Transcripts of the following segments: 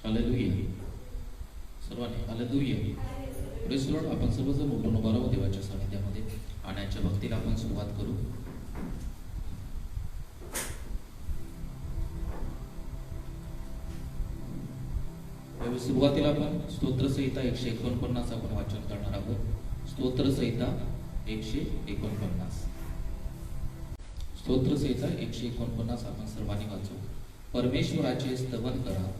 Hallelujah. सर्वांनी hallelujah. Praise Lord. आपण सर्वजण उठून उभा राहू देवाच्या सानिध्यामध्ये आणि आजच्या भक्तीला आपण सुरुवात करू. सुरुवातीला आपण स्तोत्रसंहिता 149 आपण वाचन करणार आहोत. स्तोत्रसंहिता 149. स्तोत्रसंहिता 149 आपण सर्वांनी वाचू. परमेश्वराचे स्तवन करा,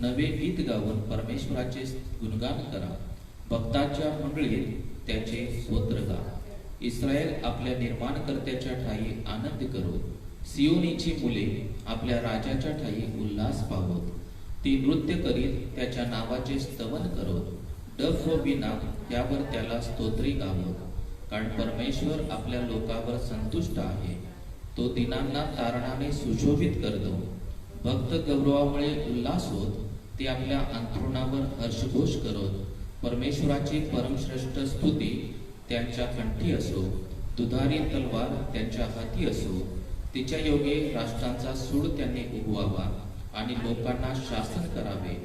नवे गीत गाऊन परमेश्वराचे गुणगान करा. भक्तांच्या मंडळीत त्याचे स्तोत्र गा. इस्रायल आपल्या निर्माणकर्त्याच्या ठायी आनंद करो. सियोनीची मुले आपल्या राजाच्या ठायी उल्हास पावत. ती नृत्य करीत त्याच्या नावाचे स्तवन करत. डफ व बिना त्यावर त्याला स्तोत्री गावत. कारण परमेश्वर आपल्या लोकावर संतुष्ट आहे. तो दिनांना तारणाने सुशोभित करतो. भक्त गौरवामुळे उल्हास होत. ते आपल्या अंथरुणावर हर्षघोष करत. परमेश्वराची परमश्रेष्ठ स्तुती त्यांच्या कंठी असो. दुधारी तलवार त्यांच्या हाती असो. तिच्या योगे राष्ट्रांचा सूड त्यांनी उगवावा आणि लोकांना शासन करावे.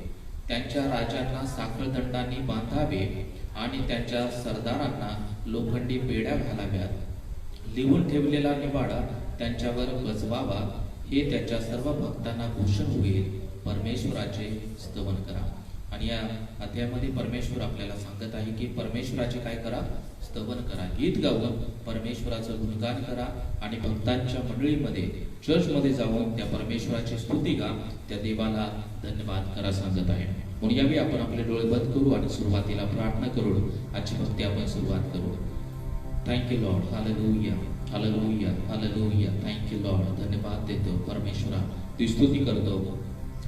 त्यांच्या राजांना साखळदंडांनी बांधावे आणि त्यांच्या सरदारांना लोखंडी बेड्या घालाव्यात. लिहून ठेवलेला निवाडा त्यांच्यावर बजवावा. हे त्याच्या सर्व भक्तांना भूषण होईल. परमेश्वराचे स्तवन करा. आणि या अध्यायामध्ये परमेश्वर आपल्याला सांगत आहे की परमेश्वराचे काय करा? स्तवन करा. गीत गाऊन परमेश्वराचं गुणगान करा आणि भक्तांच्या मंडळीमध्ये चर्चमध्ये जाऊन त्या परमेश्वराची स्तुती गा. त्या देवाला धन्यवाद करा सांगत आहे. म्हणून यावेळी आपण आपले डोळे बंद करू आणि सुरुवातीला प्रार्थना करून आजची भक्ती आपण सुरुवात करू. Thank you lord. Hallelujah, hallelujah, hallelujah. Thank you Lord. धन्यवाद देतो परमेश्वरा. ती स्तुती करतो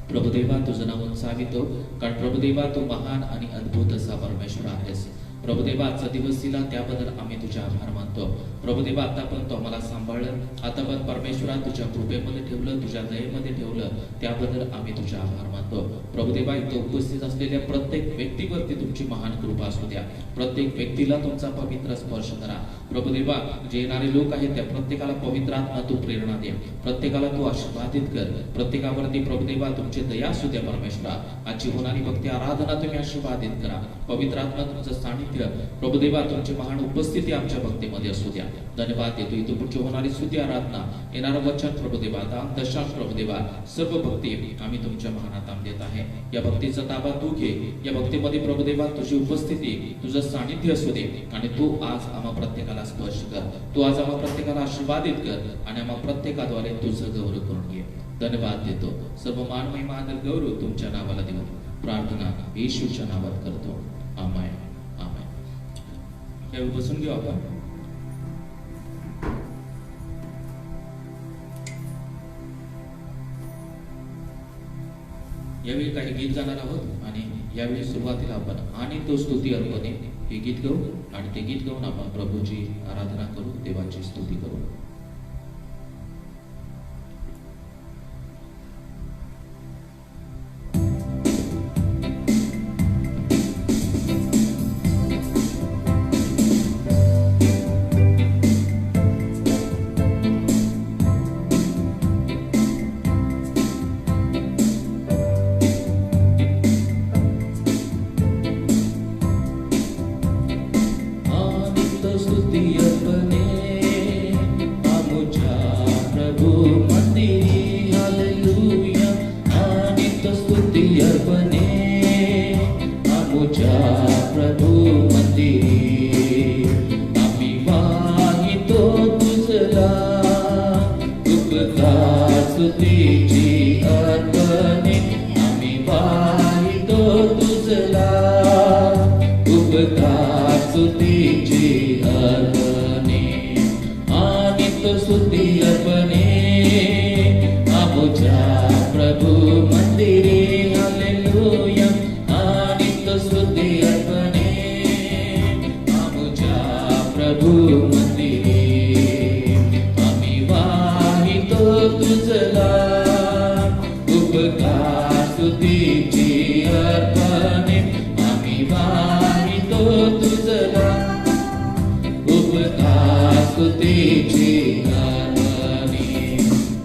प्रभुदेवा. तुझं नाव उंचावितो कारण प्रभुदेवा तू महान आणि अद्भुत असा परमेश्वर आहेस. प्रभुदेवा आजचा दिवस दिला त्याबद्दल आम्ही तुझे आभार मानतो. प्रभुदेवा आता पण तू आम्हाला सांभाळलं. आता पण परमेश्वरा तुझ्या कृपेमध्ये ठेवलं, तुझ्या दयेमध्ये ठेवलं त्याबद्दल आम्ही तुझे आभार मानतो. प्रभुदेवा इथं उपस्थित असलेल्या प्रत्येक व्यक्तीवरती तुमची महान कृपा असू द्या. प्रत्येक व्यक्तीला तुमचा पवित्र स्पर्श करा. प्रभुदेवा जे येणारे लोक आहेत त्या प्रत्येकाला पवित्र आत्मा तू प्रेरणा दे. प्रत्येकाला तू आशीर्वादित कर. प्रत्येकावरती प्रभुदेवा तुमची दया असू द्या परमेश्वरा. आजची होणारी भक्ती आराधना तुम्ही आशीर्वादित करा. पवित्र आत्मा तुमचं सानिध्य प्रभुदेवा तुमची महान उपस्थिती आमच्या भक्तीमध्ये असू द्या. धन्यवाद देतो. इथं पुढची होणारी स्तुती आराधना येणारं वचन प्रभुदेवा दान दशांश प्रभुदेवा सर्व भक्ती आम्ही तुमच्या महान हातात देत आहे. या भक्तीचा ताबा तू घे. या भक्तीमध्ये प्रभुदेवा तुझी उपस्थिती तुझं सानिध्य असू दे आणि तू आज आम्हा प्रत्येकाला स्पर्श कर. तू आज आम्हा प्रत्येकाला आशीर्वादित कर आणि आम्हा प्रत्येकाद्वारे तुझं गौरव करून घे. धन्यवाद देतो. सर्व मान महिमा आदर गौरव तुमच्या नावाला देऊ. प्रार्थना येशूच्या नावात करतो. आमेन. यावेळी बसून घेऊ आपण. यावेळी काही गीत गाणार आहोत आणि यावेळी सुरुवातीला आपण आणि तो स्तुती अर्पणे हे गीत गाऊ आणि ते गीत गाऊन आपण प्रभूची आराधना करू, देवाची स्तुती करू.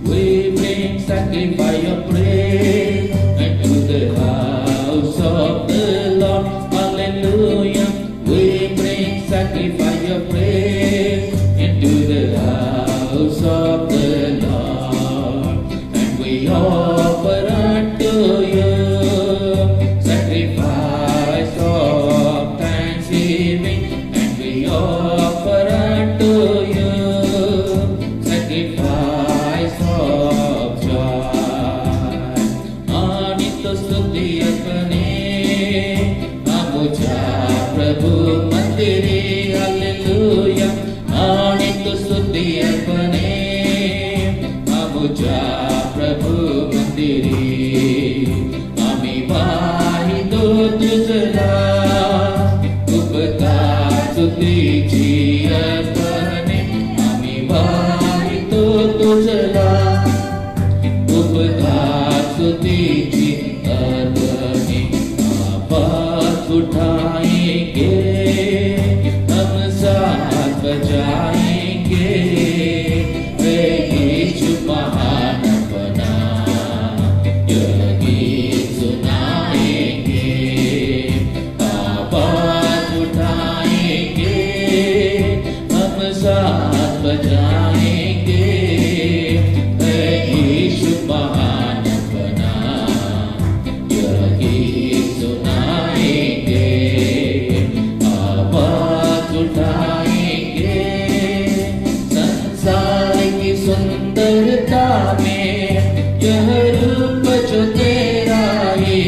We bring sacrifice of praise unto the Lord. तो स्तुति अपने आमुझा प्रभु मंदिरे हालेलुया आणि तो स्तुति अपने आमुझा प्रभु मंदिरे आम्ही वाहितो तुझला उपकार स्तुतीची अपने आम्ही वाहितो तुझला उपकार स्तुतीची अपने आवाज उठाएंगे हम साथ बजाएंगे यीशु महान बना यह गीत सुनाएंगे आवाज उठाएंगे हम साथ बजाएंगे यीशु महान बना यह गीत सुनाएंगे आवाज उठाएंगे संसार की सुंदरता में यह रूप जो तेरा है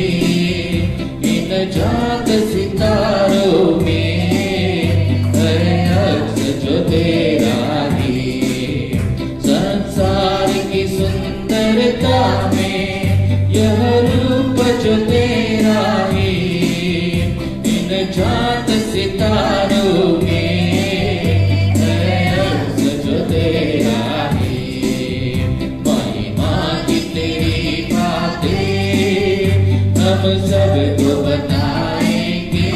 इन जाग सितारों में है अक्स जो तेरा है संसार की सुंदरता में यह रूप जो तेरा है इन जाग सितारों में है अक्स जो तेरा है महिमा की तेरी बातें हम सबको बताएंगे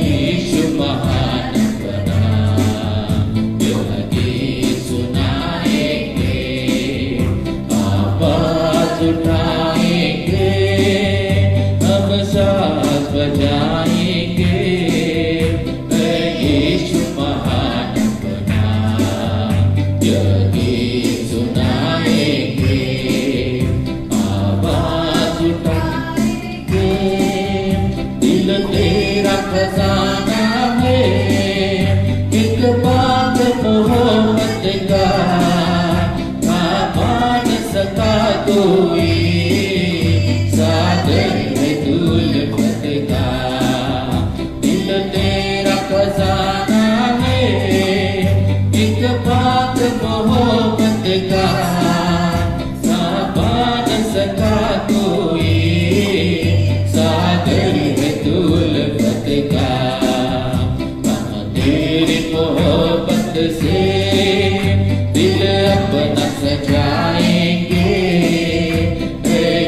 यीशु महान बना यह गीत सुनाएंगे आवाज उठाएंगे हम साथ बजाएंगे यीशु महान बना यह गीत सुनाएंगे आवाज उठाएंगे दिल तेरा खजाना है एक बात मोहब्बत का मान सका कोई सागर में दुल्फत का दिल तेरा खजाना है एक बात मोहब्बत का मान सका कोई सागर में दुल्फत का हम तेरी मोहब्बत से दिल अपना सजाएंगे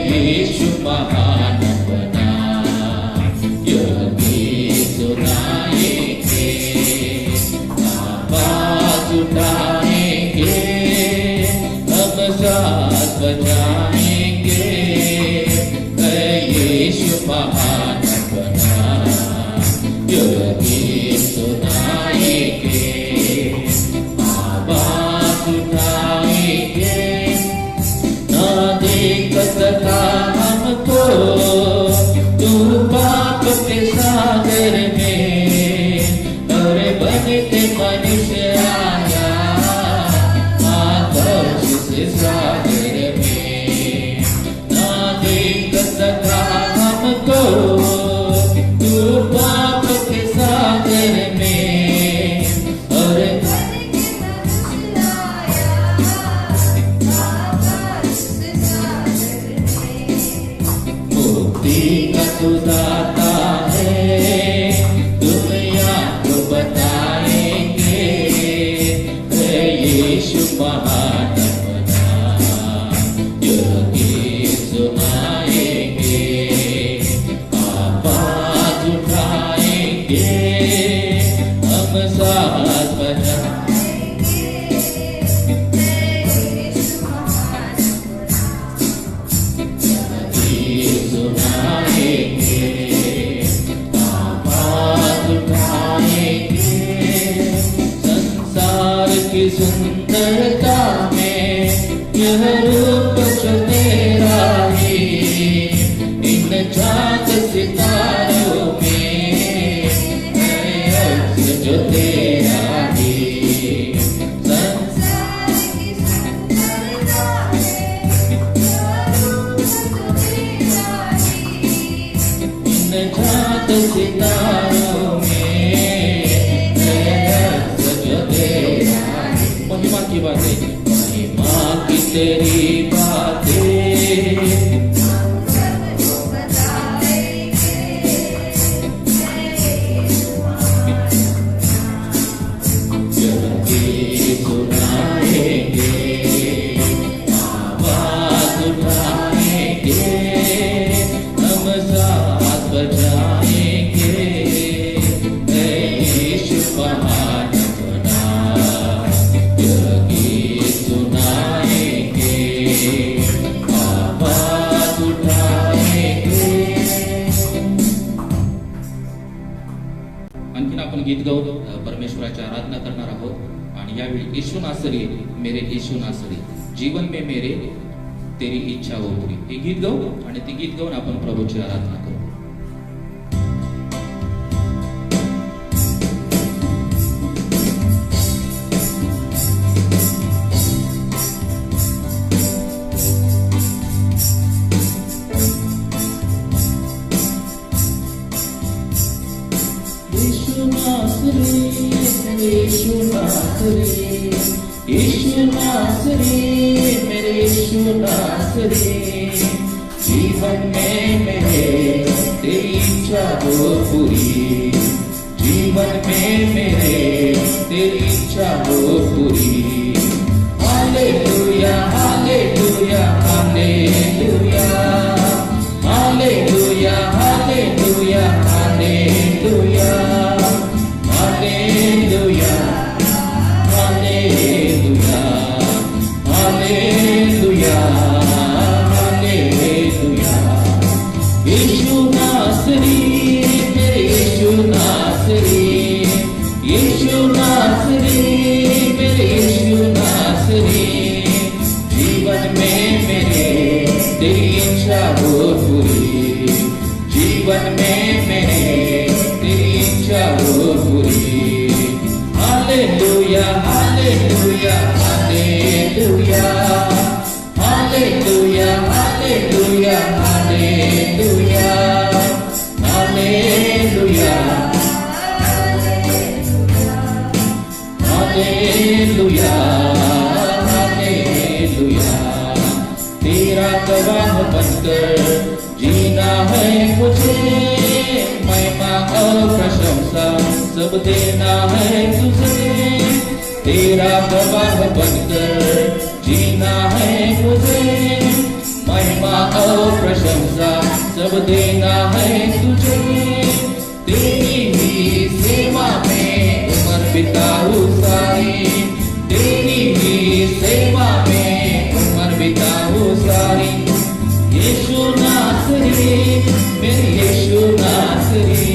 यीशु महान बना यह गीत सुनाएंगे आवाज उठाएंगे हम साथ बजाएंगे यीशु महान बना यह गीत सुनाएंगे आवाज उठाएंगे ना देख सका हमको तू पाप के सागर में और बनते मनुष्य आया आदर्श से सागर में ना देख सका हमको तू पाप के सागर में और मुक्ति का तू दाता है दुनिया को बताएंगे यीशु महान बना यह गीत सुनाएंगे आवाज उठाएंगे हम साथ बजाएंगे गीत सुनाएंगे आवाज उठाएंगे संसार की सुंदरता में यह रूप जो तेरा है इन चांद सितारों में है अक्स जो तेरा है संसार की सुंदरता में यह रूप जो सितारों में सजदे महिमा की बातें, महिमा की तेरी बातें गीत गाऊन परमेश्वराची आराधना करणार आहोत। आणि यावेळी यीशु नासरी मेरे यीशु नासरी जीवन में मेरे तेरी इच्छा हो पूरी हे गीत गाऊ आणि ते गीत गाऊन आपण प्रभूची आराधना करू। यीशु नासरी मेरे यीशु नासरी जीवन में मेरे तेरी इच्छा हो पूरी, जीवन में मेरे तेरी इच्छा हो पूरी। Hallelujah hallelujah hallelujah hallelujah hallelujah hallelujah hallelujah hallelujah hallelujah. Yeshu नासरी मेरे यीशु नासरी, यीशु नासरी मेरे यीशु नासरी जीवन में मेरे तेरी इच्छा हो पूरी, जीवन में मेरे तेरी इच्छा हो पूरी। Hallelujah hallelujah hallelujah hallelujah hallelujah hallelujah hallelujah hallelujah hallelujah. तेरा गवाह बनकर जीना है मुझे, महिमा और प्रशंसा सब देना है तुझे। तेरा गवाह बनकर जीना है मुझे, महिमा और प्रशंसा सब देना है तुझे। तेरी ही सेवा में उम्र बिताऊं सारी, तेरी ही सेवा में उम्र बिताऊं सारी। यीशु नासरी मेरे यीशु नासरी,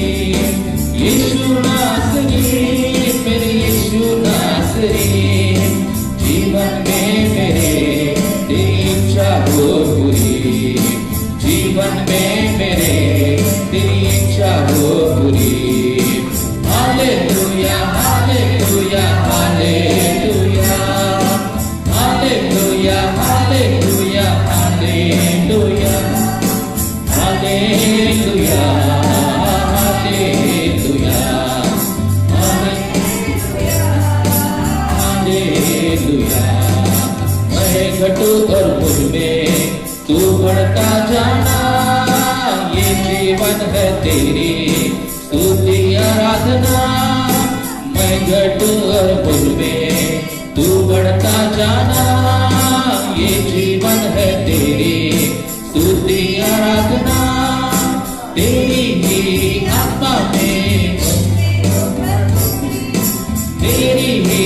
यीशु नासरी मेरे यीशु नासरी जीवन में मेरे तेरी इच्छा हो पूरी, जीवन में मेरे तेरी इच्छा हो पूरी। Hallelujah hallelujah hallelujah hallelujah hallelujah hallelujah hallelujah hallelujah hallelujah. मैं घटू और मुझ में तू बढ़ता जाना, ये जीवन है तेरी स्तुति आराधना। मैं घटू और मुझ में तू बढ़ता जाना, ये जीवन है तेरी स्तुति आराधना। तेरी ही आत्मा में, तेरी ही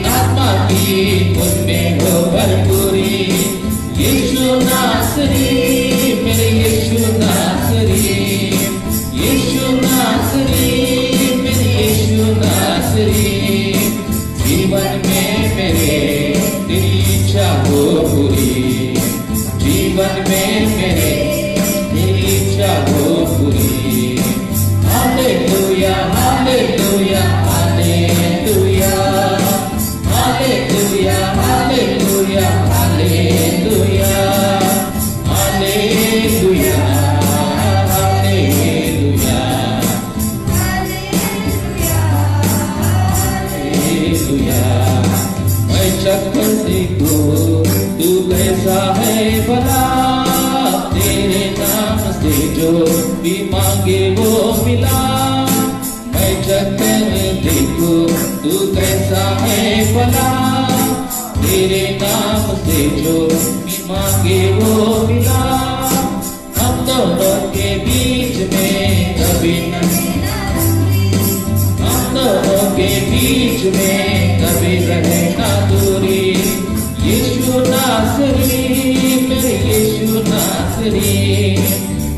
आत्मा की मुझमें हो भरपूरी। यीशु नासरी मेरे यीशु नासरी, यीशु नासरी मेरे यीशु नासरी जीवन में मेरे तेरी इच्छा हो पूरी, जीवन में मेरे तेरी इच्छा हो पूरी। Hallelujah hallelujah hallelujah hallelujah hallelujah hallelujah hallelujah जो भी मांगे वो मिला। मैं जगन देखो तू कैसा है भला, तेरे नाम से जो भी मांगे वो मिला। हम दोनों के बीच में कभी हम दोनों के बीच में कभी रहे ना दूरी। यीशु नासरी मेरे यीशु नासरी,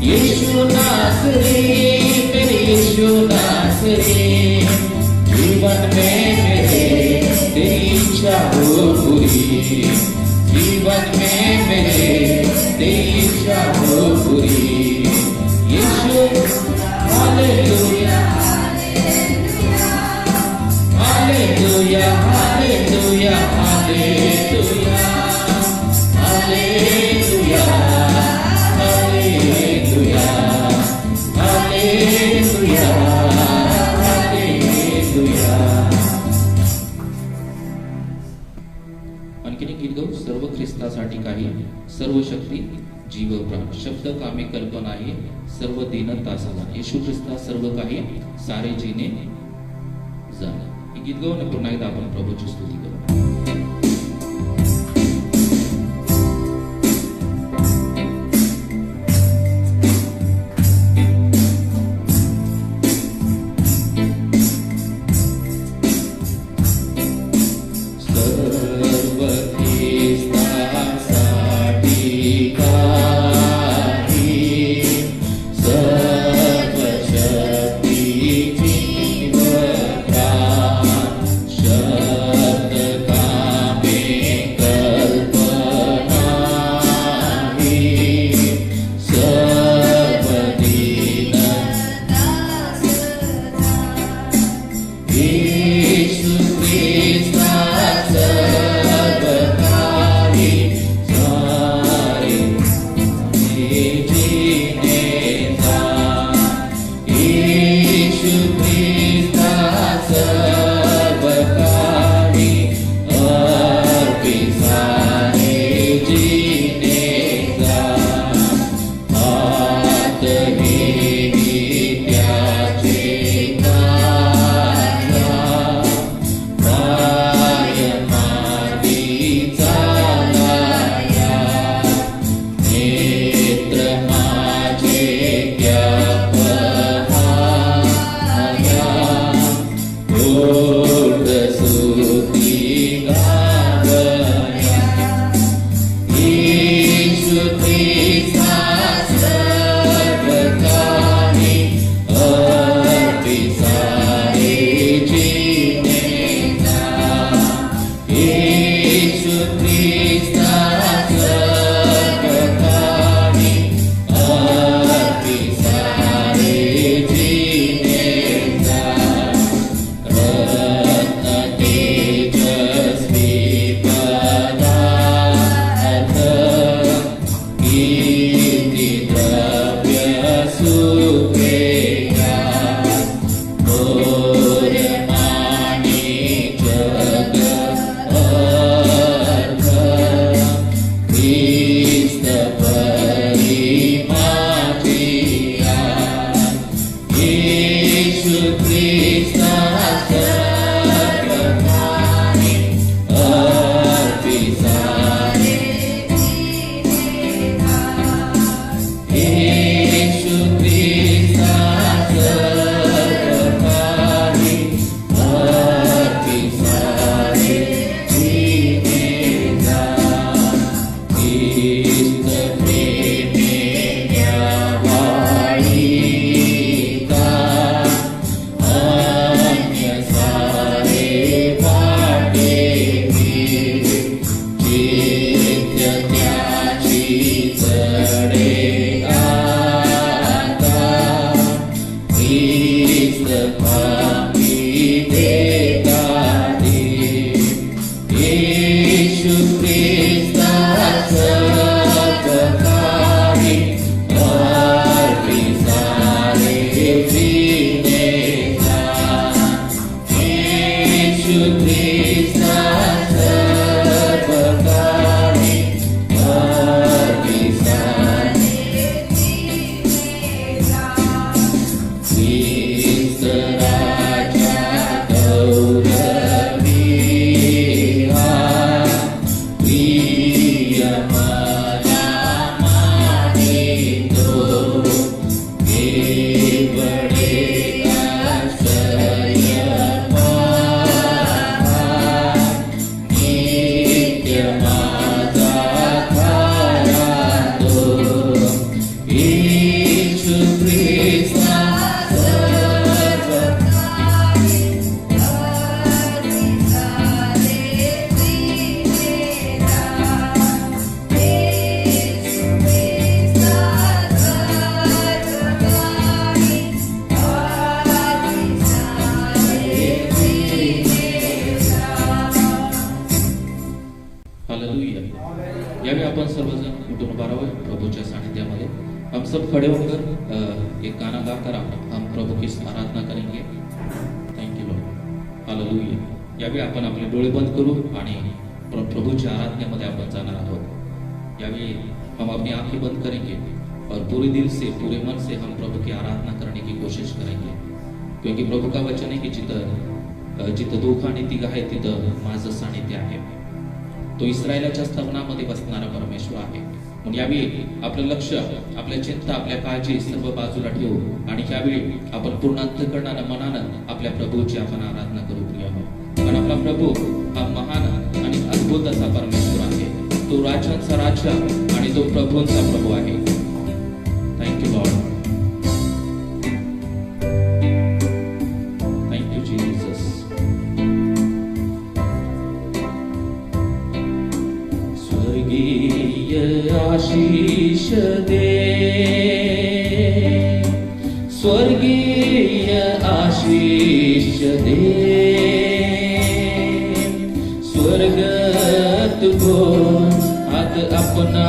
यीशु नासरी मेरे यीशु नासरी। जीवन में मेरे तेरी इच्छा हो पूरी, जीवन में मेरे तेरी इच्छा हो पूरी। Yeshu hallelujah hallelujah hallelujah hallelujah hallelujah hallelujah hallelujah hallelujah. आणखीन एक गीत गाऊ, सर्व ख्रिस्तासाठी काही, सर्व शक्ती जीव प्राण, शब्द कामे कल्पना आहे, सर्व दीनता समान, येशू ख्रिस्ता सर्व काही सारे जीने जाणे. हे गीत गाऊ आणि पुन्हा एकदा आपण प्रभूची स्तुती करू. होकर एक गाना गाकर हम प्रभु की आराधना करेंगे. Thank you lord. हालेलुया. यावेळी आपण आपले डोळे बंद करू आणि प्रभूच्या आराधनेमध्ये आपण जाणार आहोत. यावेळी हम अपनी आंखें बंद करेंगे और पूरे दिल से पूरे मन से हम प्रभु की आराधना करने की कोशिश करेंगे. क्योंकि प्रभु का वचन है की जिथं दोघं आणि तिघं आहे तिथं माझं सानिध्य आहे. तो इस्रायलाच्या स्तवनामध्ये बसणारा परमेश्वर आहे. म्हणून यावेळी आपलं लक्ष, आपल्या चिंता, आपल्या काळजी सर्व बाजूला ठेवू आणि यावेळी आपण पूर्ण अंतःकरणानं मनानं आपल्या प्रभूची आपण आराधना करू. प्रिय हो, कारण आपला प्रभू हा महान आणि अद्भुत असा परमेश्वर आहे. तो राजांचा राजा आणि तो प्रभूंचा प्रभू आहे. Thank you Lord. Thank you Jesus. स्वर्गीय आशीष दे, स्वर्गीय आशीष दे, स्वर्ग तुझको हाथ अपना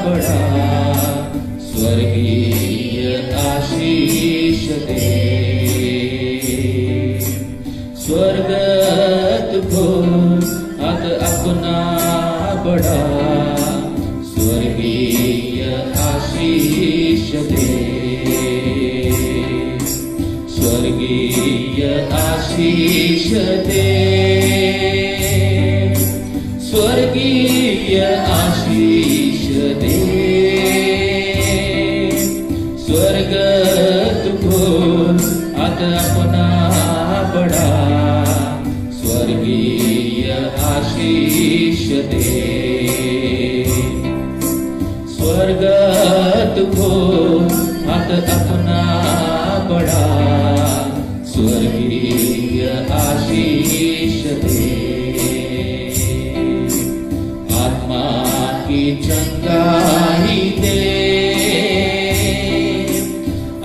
बढ़ा, स्वर्गीय आशीष दे, स्वर्ग तुझको हाथ अपना बढ़ा, स्वर्गीय आशीष दे, स्वर्गीय आशीष दे, स्वर्गीय आशीष दे, स्वर्ग तुझको हाथ अपना बढ़ा, स्वर्गीय आशीष दे, स्वर्ग तुझको हाथ अपना बढ़ा, स्वर्गीय आशीष दे. आत्मा की चंगाई दे,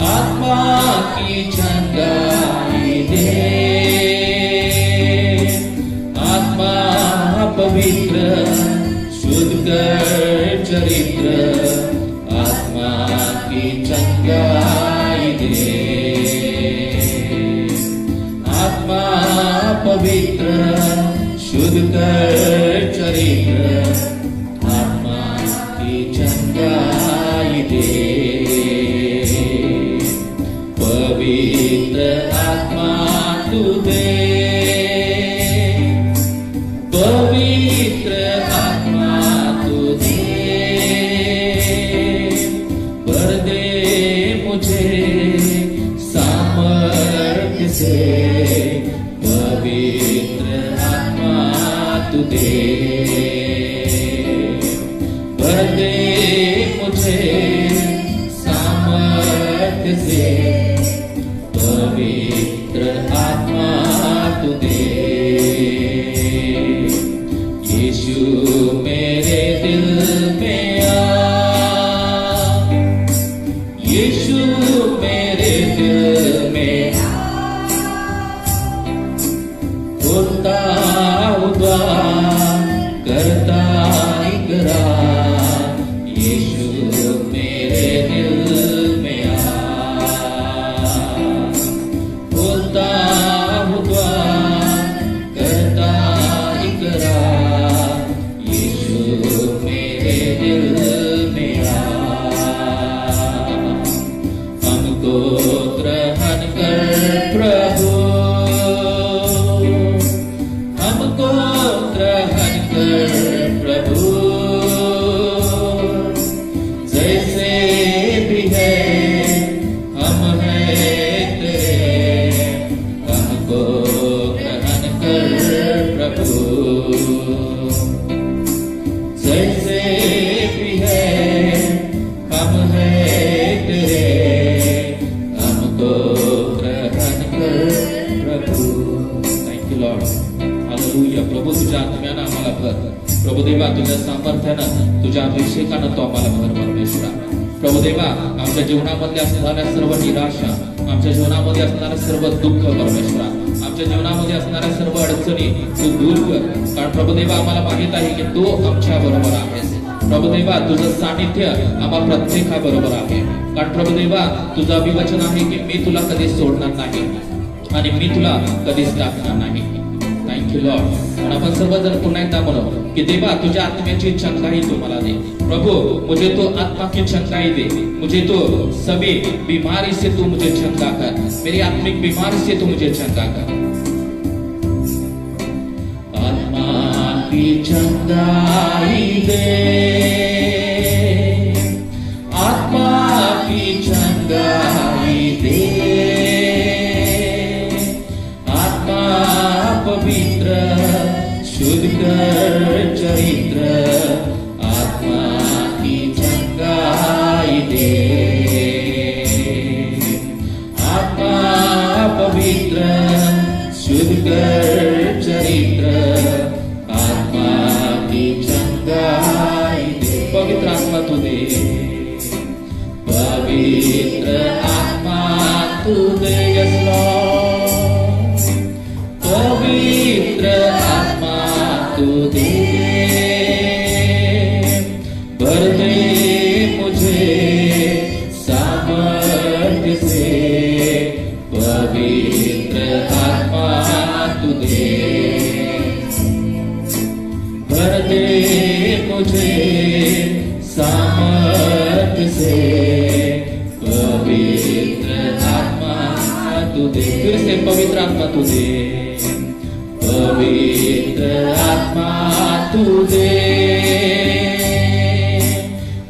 आत्मा की चंगाई दे, आत्मा पवित्र शुद्ध कर चरित्र, आत्मा की चंगाई दे, आत्मा पवित्र शुद्ध कर चरित्र, आत्मा की चंगाई दे, पवित्र आत्मा तू दे, पवित्र आत्मा तू दे, भर दे मुझे सामर्थ्य से, पवित्र आत्मा तू दे, भर दे मुझे सामर्थ्य से, पवित्र आत्मा तू दे. यीशु मेरे दिल में आ, यीशु मेरे दिल में होता हुआ करता इकरार, यीशु मेरे दिल में आ, होता हुआ करता इकरार, यीशु मेरे दिल में आ. हमको ग्रहण कर प्रभु, हमको ग्रहण कर प्रभु, जैसे भी है हम हैं तेरे, हमको ग्रहण कर प्रभु, जैसे भी है हम हैं तेरे, हमको ग्रहण कर प्रभु. Thank you lord. हालेलुया. प्रभू तुझ्या आत्म्यानं आम्हाला भर. प्रभू देवा तुझ्या सामर्थ्यानं, तुझ्या अभिषेकानं तो आम्हाला भर परमेश्वरा. प्रभू देवा आमच्या जीवनामध्ये असणाऱ्या सर्व निराशा, आमच्या जीवनामध्ये असणारं सर्व दुःख परमेश्वरा, आमच्या जीवनामध्ये असणाऱ्या सर्व अडचणी तू दूर कर. कारण प्रभू देवा आम्हाला माहित आहे की तू आमच्या बरोबर आहेस. प्रभू देवा तुझं सानिध्य आम्हा प्रत्येका बरोबर आहे. कारण प्रभू देवा तुझं अभिवचन आहे की मी तुला कधीच सोडणार नाही आणि मी तुला कधीच टाकणार नाही. Thank you Lord. आणि आपण सर्वजण पुन्हा एकदा म्हणू कि देवा तुझ्या आत्म्याची चंगाई तू मला दे. प्रभु मुझे तो आत्मा की चंगाई दे. मुझे तो सभी बीमारी से तू मुझे चंगा कर. मेरी आत्मिक बीमारी से तू मुझे चंगा कर. आत्मा की चंगाई दे. आत्मा की चंगाई दे. आत्मा पवित्र शुद्ध कर चरित्र. आत्मा की चंगाई दे. आत्मा पवित्र शुद्ध कर चरित्र. आत्मा की चंगाई दे. पवित्र आत्मा तू दे. पवित्र आत्मा तू दे. Yes Lord. पवित्र आत्मा तू दे. भर दे मुझे सामर्थ्य से. पवित्र आत्मा तू दे. भर दे मुझे सामर्थ्य से. पवित्र आत्मा तू दे. फिर से पवित्र आत्मा तू दे. पवित्र आत्मा तू दे.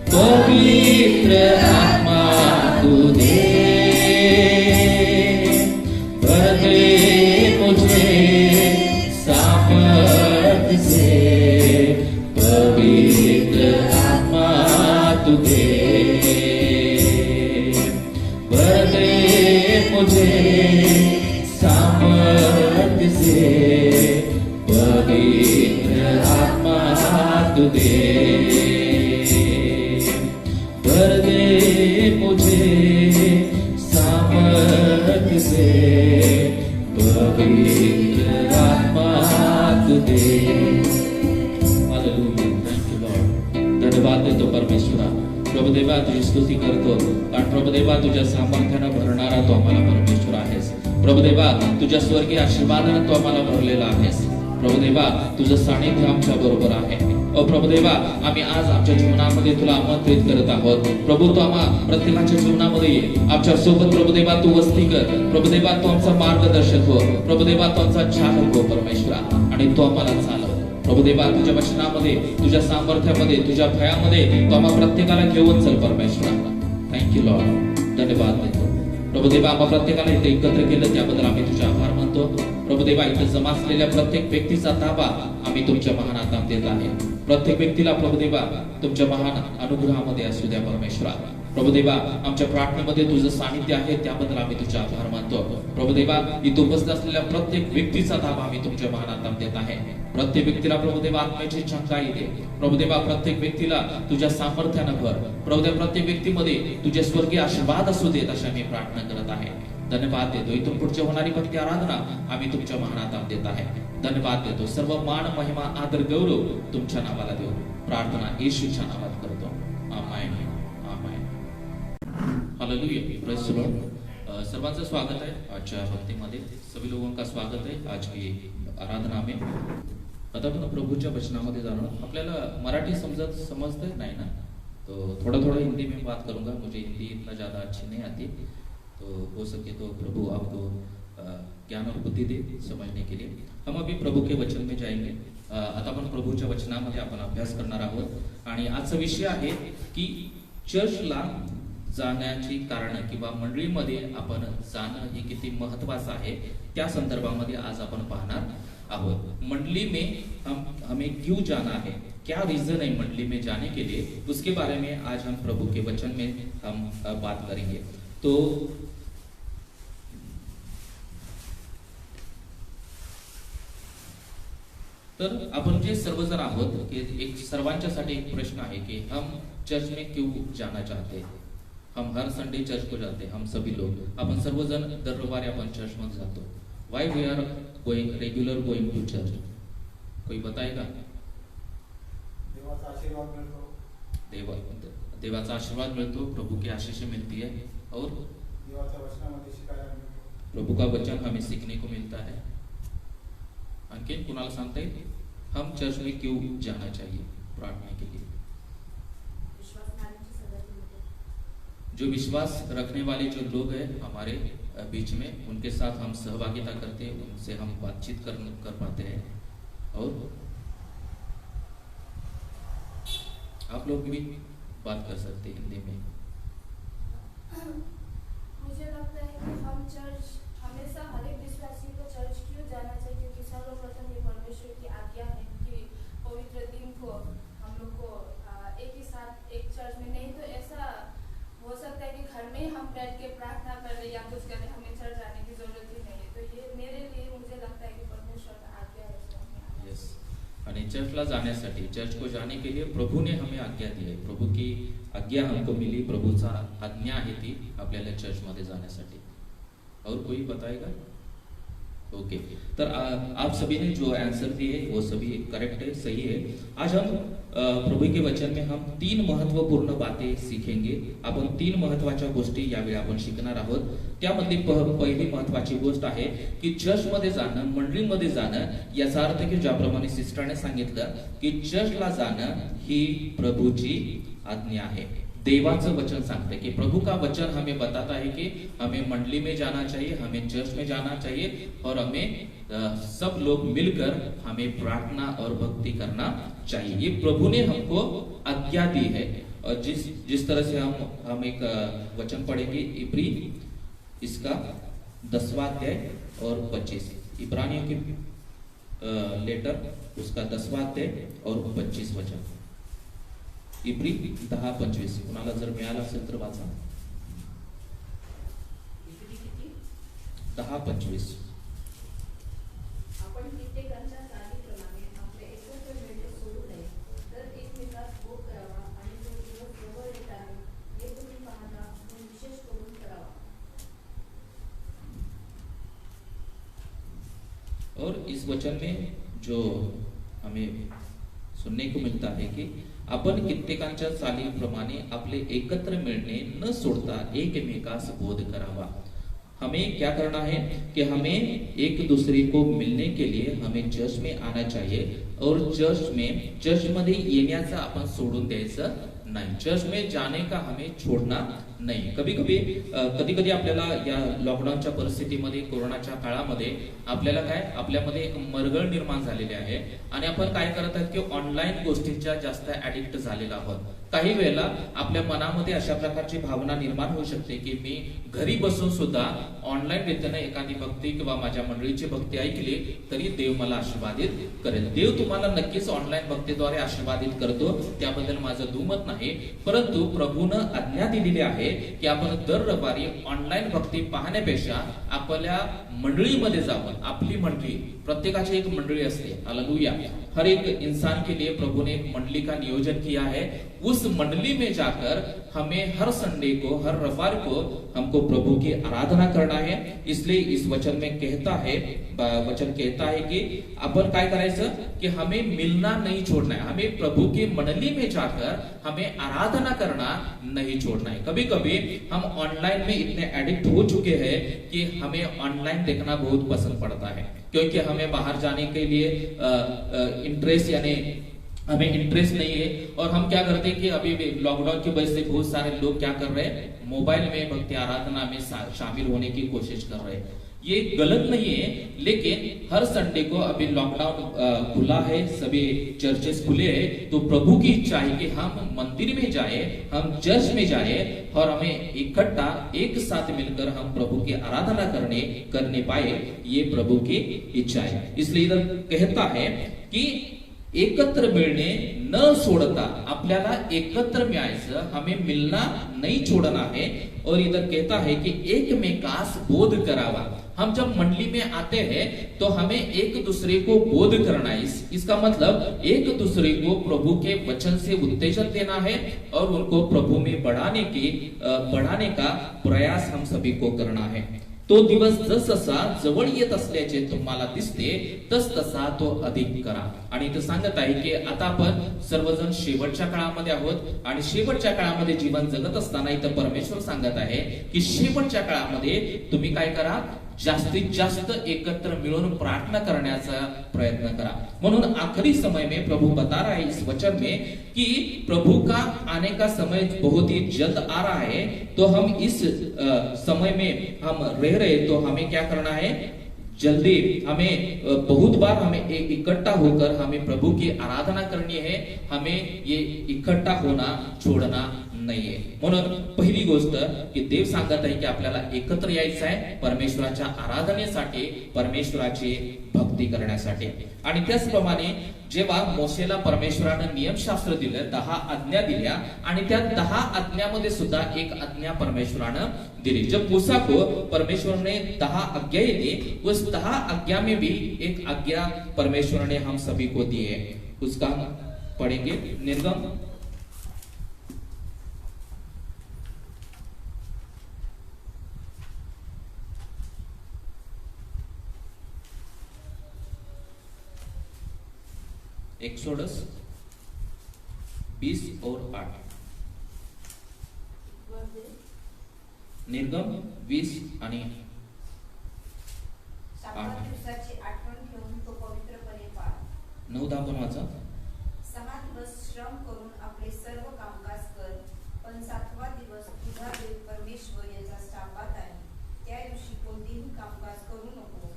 पवित्र आत्मा तू दे. भर दे मुझे सामर्थ्य से. पवित्र आत्मा तू दे. भर दे मुझे सामर्थ्य से. पवित्र आत्मा तू दे. भर दे मुझे सामर्थ्य से. पवित्र आत्मा तू दे. हालेलुया. Thank you Lord. धन्यवाद देतो परमेश्वरा. प्रभुदेवा तुझी स्तुती करतो कारण प्रभुदेवा तुझ्या सामर्थ्यानं भरणारा तो आम्हाला परमेश्वर आहेस. प्रभुदेवा तुझ्या स्वर्गीय आशीर्वादानं तो आम्हाला भरलेला आहेस. प्रभुदेवा तुझं सानिध्य आमच्या बरोबर आहे. प्रभुदेवा आम्ही आज आमच्या जीवनामध्ये तुला आमंत्रित करत आहोत. प्रभू तू आम्हा प्रत्येकाच्या जीवनामध्ये ये. आमच्या सोबत प्रभुदेवा तू वस्ती कर. प्रभुदेवा तू आमचा मार्गदर्शक हो. प्रभुदेवा तू आमचा चालक हो परमेश्वरा आणि तो आम्हाला चालव. प्रभुदेवा तुझ्या वचनामध्ये तुझ्या सामर्थ्यामध्ये तुझ्या भयामध्ये तू आम्हा प्रत्येकाला घेऊन चल परमेश्वरा. Thank you Lord. धन्यवाद देतो प्रभुदेवा. आम्हा प्रत्येकाला इथे एकत्र केलं त्याबद्दल आम्ही तुझे आभार मानतो. प्रभुदेवा इथे जमा असलेल्या प्रत्येक व्यक्तीचा ताबा आम्ही तुमच्या महान हातात देत आहे. प्रत्येक व्यक्तीला प्रभुदेवा तुमच्या महान अनुग्रहामध्ये असू द्या परमेश्वरा. प्रभुदेवा आमच्या प्रार्थनेमध्ये तुझं सानिध्य आहे त्याबद्दल आम्ही तुझे आभार मानतो. प्रभुदेवा इथे उपस्थित असलेल्या प्रत्येक व्यक्तीचा ताबा आम्ही तुमच्या महान हातात देत आहे. प्रत्येक व्यक्तीला प्रभुदेवा आत्म्याची चंगाई दे. प्रभुदेवा प्रत्येक व्यक्तीला तुझ्या सामर्थ्यानं भर. प्रभुदेवा प्रत्येक व्यक्तीमध्ये तुझे स्वर्गीय आशीर्वाद असू देत अशी आम्ही प्रार्थना करत आहे. धन्यवाद देतो. इथून पुढची होणारी भक्ती आराधना आम्ही तुमच्या महान हातात देत आहे. धन्यवाद देतो. सर्व मान महिमा आदर गौरव तुमच्या नावाला देऊ. प्रार्थना येशूच्या नावात करतो. Amen. Amen. Hallelujah. Praise the Lord. सर्वांचं स्वागत है आजच्या भक्तीमध्ये. सभी लोगों का स्वागत है आज की आराधना में. आता आपण प्रभूच्या वचनामध्ये जाणं. आपल्याला मराठी समजते नाही ना, तो थोड़ा थोड़ा हिंदी में बात करूंगा. मुझे हिंदी इतना ज़्यादा अच्छी नहीं आती, तो हो सके तो प्रभु आपको ज्ञान और बुद्धि दे समझने के लिए. हम अभी प्रभु के वचन में जाएंगे. आता आपण प्रभूच्या वचनामध्ये आपण अभ्यास करणार आहोत आणि आजचा विषय आहे की चर्चला जाण्याची कारण किंवा मंडळीमध्ये आपण जाणं हे किती महत्वाचं आहे त्या संदर्भामध्ये आज आपण पाहणार आहोत. मंडली में हमें क्यों जाना है, क्या रीजन है मंडली में जाने के लिए, उसके बारे में आज हम प्रभु के वचन में हम बात करेंगे. तो तर आपण जे सर्वजण आहोत की एक सर्वांच्यासाठी एक प्रश्न आहे की हम चर्च में क्यों जाना चाहते हैं. हम हर संडे चर्च को जाते हैं. हम सभी लोग आपण सर्वजण दर रविवारी आपण चर्च मध्ये जातो. Why we are going regular going to church, कोई बताएगा. देवाचा आशीर्वाद मिळतो, प्रभु की आशीष मिलती है और देवाच्या वचनामध्ये शिकायला मिळतं. प्रभु का वचन हमें सीखने को मिलता है. आणखी कुणाला सांगता येईल हम चर्च में क्यों जाना चाहिए प्रार्थना के लिए? जो विश्वास रखने वाले जो लोग हैं हमारे बीच में, उनके साथ हम सहभागिता करते हैं, उनसे हम बातचीत कर पाते हैं. और आप लोग भी बात कर सकते हैं हिंदी में. मुझे लगता है कि हम चर्च हमेशा हर एक विश्वासी को चर्च क्यों जाना चाहिए, क्योंकि सर्वप्रथम ये परमेश्वर की आज्ञा है कि पवित्र दिन को हम लोग को एक ही साथ एक चर्च में, नहीं तो ऐसा हो सकता है कि घर में हम बैठ के प्रार्थना कर रहे या कुछ कर रहे, हमें चर्च आने की जरूरत ही नहीं है. तो ये मेरे लिए मुझे लगता है कि परमेश्वर का आज्ञा है कि हमें आना यस. आणि चर्चला जाण्यासाठी, चर्च को जाने के लिए प्रभु ने हमें आज्ञा दी है. प्रभु की आज्ञा हमको मिली, प्रभुचा आज्ञा आहे ती आपल्याला चर्च मध्ये जाण्यासाठी. और कोई बताएगा? ओके. तर आप सभी ने जो आंसर दिए वो सभी करेक्ट है, सही है. आज हम प्रभु के वचन में हम 3 महत्वपूर्ण बातें सीखेंगे. आपण 3 महत्वाच्या गोष्टी यावेळी आपण शिकणार आहोत. त्यामधली पहिली महत्वाची गोष्ट आहे की चर्चमध्ये जाणं, मंडळीमध्ये जाणं, याचा अर्थ की ज्याप्रमाणे सिस्टरने सांगितलं की चर्चला जाणं ही प्रभुची आज्ञा आहे. देवाचं वचन सांगते कि प्रभु का वचन हमें बताता है कि हमें मंडली में जाना चाहिए, हमें चर्च में जाना चाहिए और हमें सब लोग मिलकर हमें प्रार्थना और भक्ति करना चाहिए. ये प्रभु ने हमको आज्ञा दी है. और जिस तरह से हम एक वचन पढ़ेंगे इब्री इसका 10वां अध्याय और 25, इब्रानियों की लेटर उसका 10वां अध्याय और 25 वचन. इब्री 10:25 कुणाला जर मिळाला असेल तर वाचा. 10:25. आपण कित्येकांच्या चालीप्रमाणे आपले एकत्र मिळणे सोडू नये, तर एकमेकास भोग करावा आणि तो दिवस जवळ येत आहे हे तुम्ही पाहता म्हणून विशेष करून करावा. और इस वचन में जो हमें सुनने को मिलता है कि आपण कित्येकांच्या चालीप्रमाणे आपले एकत्र मिळणे न सोडता एकमेकास बोध करावा. हमें क्या करना है कि हमें एक दूसरे को मिलने के लिए हमें चर्च में आना चाहिए और चर्च मध्ये येण्याचं आपण सोडून द्यायचं नाही. चर्च में जाने का हमें छोड़ना नाही. कधी कधी आपल्याला या लॉकडाऊनच्या परिस्थितीमध्ये, कोरोनाच्या काळामध्ये आपल्याला आपल्यामध्ये एक मरगळ निर्माण झालेली आहे आणि आपण काय करत आहोत की ऑनलाईन गोष्टींच्या जास्त ऍडिक्ट झालेला आहोत. काही वेळेला आपल्या मनामध्ये अशा प्रकारची भावना निर्माण होऊ शकते की मी घरी बसून सुद्धा ऑनलाईन रीतीने एखादी भक्ती किंवा माझ्या मंडळीची भक्ती ऐकली तरी देव मला आशीर्वादित करेल. देव तुम्हाला नक्कीच ऑनलाईन भक्तीद्वारे आशीर्वादित करतो, त्याबद्दल माझं दुमत नाही. परंतु प्रभूनं आज्ञा दिलेली आहे की आपण दर रविवारी ऑनलाईन भक्ती पाहण्यापेक्षा आपल्या मंडळीमध्ये जावं. आपली मंडळी, प्रत्येकाची एक मंडळी असते. हालेलुया. हर एक इंसान के लिए प्रभु ने एक मंडली का नियोजन किया है. उस मंडली में जाकर हमें हर संडे को, हर रविवार को हमको प्रभु की आराधना करना है. इसलिए इस वचन में वचन कहता है कि अपन काय करायचं कि हमें मिलना नहीं छोड़ना है. हमें प्रभु की मंडली में जाकर हमें आराधना करना नहीं छोड़ना है. कभी कभी हम ऑनलाइन में इतने एडिक्ट हो चुके हैं कि हमें ऑनलाइन देखना बहुत पसंद पड़ता है, क्योंकि हमें बाहर जाने के लिए इंटरेस्ट हमें इंटरेस्ट नहीं है. और हम क्या करते हैं कि अभी लॉकडाउन की वजह से बहुत सारे लोग क्या कर रहे हैं, मोबाइल में भक्ति आराधना में शामिल होने की कोशिश कर रहे हैं. ये गलत नहीं है, लेकिन हर संडे को अभी लॉकडाउन खुला है, सभी चर्चेस खुले हैं, तो प्रभु की इच्छा है कि हम मंदिर में जाए, हम चर्च में जाए और हमें इकट्ठा एक साथ मिलकर हम प्रभु की आराधना करने पाए. ये प्रभु की इच्छा है. इसलिए इधर कहता है कि एकत्र मिळणे न सोडता आपल्याला एकत्र मिळायचं, हमें मिलना नहीं छोड़ना है. और इधर कहता है कि एकमेकास बोध करावा. हम जब मंडली में आते हैं तो हमें एक दूसरे को बोध करना है. इसका मतलब एक दूसरे को प्रभु के वचन से उत्तेजन देना है और उनको प्रभु में बढ़ाने का प्रयास हम सभी को करना है. तो दिवस जसजसा जवळ येत असल्याचे तुम्हाला दिसते तसा तो अधिक करा. आणि इथं सांगत आहे की आता आपण सर्वजण शेवटच्या काळामध्ये आहोत आणि शेवटच्या काळामध्ये जीवन जगत असताना इथं परमेश्वर सांगत आहे की शेवटच्या काळामध्ये तुम्ही काय करा, जास्तीत जास्त एकत्र मिळून प्रार्थना करण्याचा प्रयत्न करा. म्हणून आखिरी समय में प्रभु बता रहा है इस वचन में कि प्रभु का आने का समय बहुत ही जल्द आ रहा है. तो हम इस समय में हम रह रहे तो हमें क्या करना है, जल्दी हमें बहुत बार हमें इकट्ठा होकर हमें प्रभु की आराधना करनी है. हमें ये इकट्ठा होना छोड़ना नाहीये. म्हणून पहिली गोष्ट की देव सांगत आहे की आपल्याला एकत्र यायचं आहे परमेश्वराच्या आराधनेसाठी, परमेश्वराची भक्ती करण्यासाठी. आणि त्याचप्रमाणे जेव्हा मोशेला परमेश्वरानं नियमशास्त्र दिलं, 10 आज्ञा दिल्या आणि त्या 10 आज्ञामध्ये सुद्धा एक आज्ञा परमेश्वरानं दिली. जब मूसा को परमेश्वर ने 10 आज्ञाएं दी, उस 10 आज्ञा में भी एक आज्ञा परमेश्वर ने हम सभी को दी है. उसका पढ़ेंगे. निर्गम एक्सोडस 20 और 8. निर्गम 20 आणि सातव्या दिवसाची आठवण घेऊन तो पवित्रपणे पाळ. 9-10 पण वाचा. 6 दिवस श्रम करून आपले सर्व कामकाज कर, पण 7वा दिवस तुझा देव परमेश्वर याचा शाबात आहे. त्या दिवशी कोणतेही कामकाज करू नको.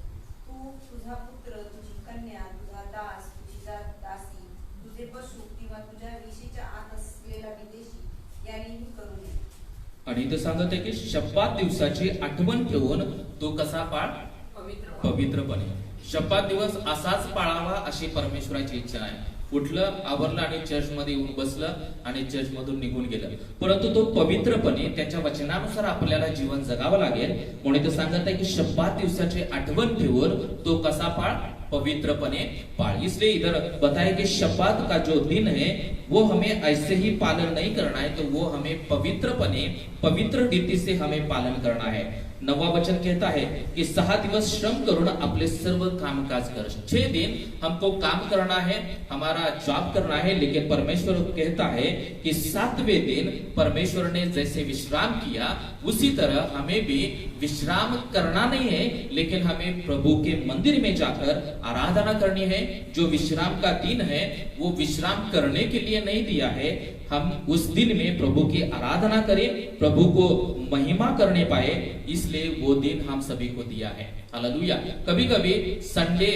तू, तुझा पुत्र, तुझी कन्या, तुझा दास, तुझी दासी, तुझे पशु किंवा तुझ्या विशीच्या आत असलेला विदेशी यांनीही करू नये. आणि इथं सांगत आहे की शब्बात दिवसाची आठवण ठेवून तो कसा पाळ, पवित्रपणे. शब्बात दिवस असाच पाळावा अशी परमेश्वराची इच्छा आहे. उठलं, आवरलं आणि चर्च मध्ये येऊन बसलं आणि चर्च मधून निघून गेलं, परंतु तो पवित्रपणे त्याच्या वचनानुसार आपल्याला जीवन जगावं लागेल. म्हणून इथं सांगत आहे की शब्बात दिवसाची आठवण ठेवून तो कसा पाळ, पवित्रपणे पाळ. इसलिए इधर बताया कि शब्बात का जो दिन है वो हमें ऐसे ही पालन नहीं करना है, तो वो हमें पवित्रपणे, पवित्र रीति से हमें पालन करना है. 9वां वचन कहता है कि 6 दिवस श्रम करुण अपने सर्व कामकाज कर. 6 दिन हमको काम करना है, हमारा जॉब करना है, लेकिन परमेश्वर कहता है कि 7वें दिन परमेश्वर ने जैसे विश्राम किया उसी तरह हमें भी विश्राम करना नहीं है, लेकिन हमें प्रभु के मंदिर में जाकर आराधना करनी है. जो विश्राम का दिन है वो विश्राम करने के लिए नहीं दिया है. हम उस दिन में प्रभु की आराधना करें, प्रभु को महिमा करने पाए, इसलिए वो दिन हम सभी को दिया है. हालेलुया. कभी कभी संडे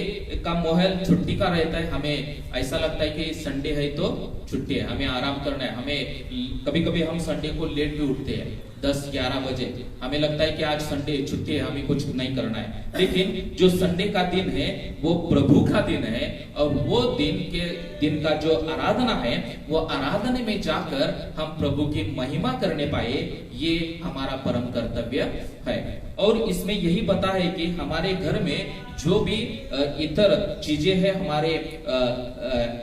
का माहौल छुट्टी का रहता है. हमें ऐसा लगता है कि संडे है तो छुट्टी है, हमें आराम करना है. हमें कभी कभी हम संडे को लेट भी उठते हैं, 10-11 बजे. हमें लगता है कि आज संडे छुट्टी है, हमें कुछ नहीं करना है. लेकिन जो संडे का दिन है वो प्रभु का दिन है, और वो दिन का जो आराधना है वो आराधना में जाकर हम प्रभु की महिमा करने पाए, ये हमारा परम कर्तव्य है. और इसमें यही बता है कि हमारे घर में जो भी इतर चीजें हैं, हमारे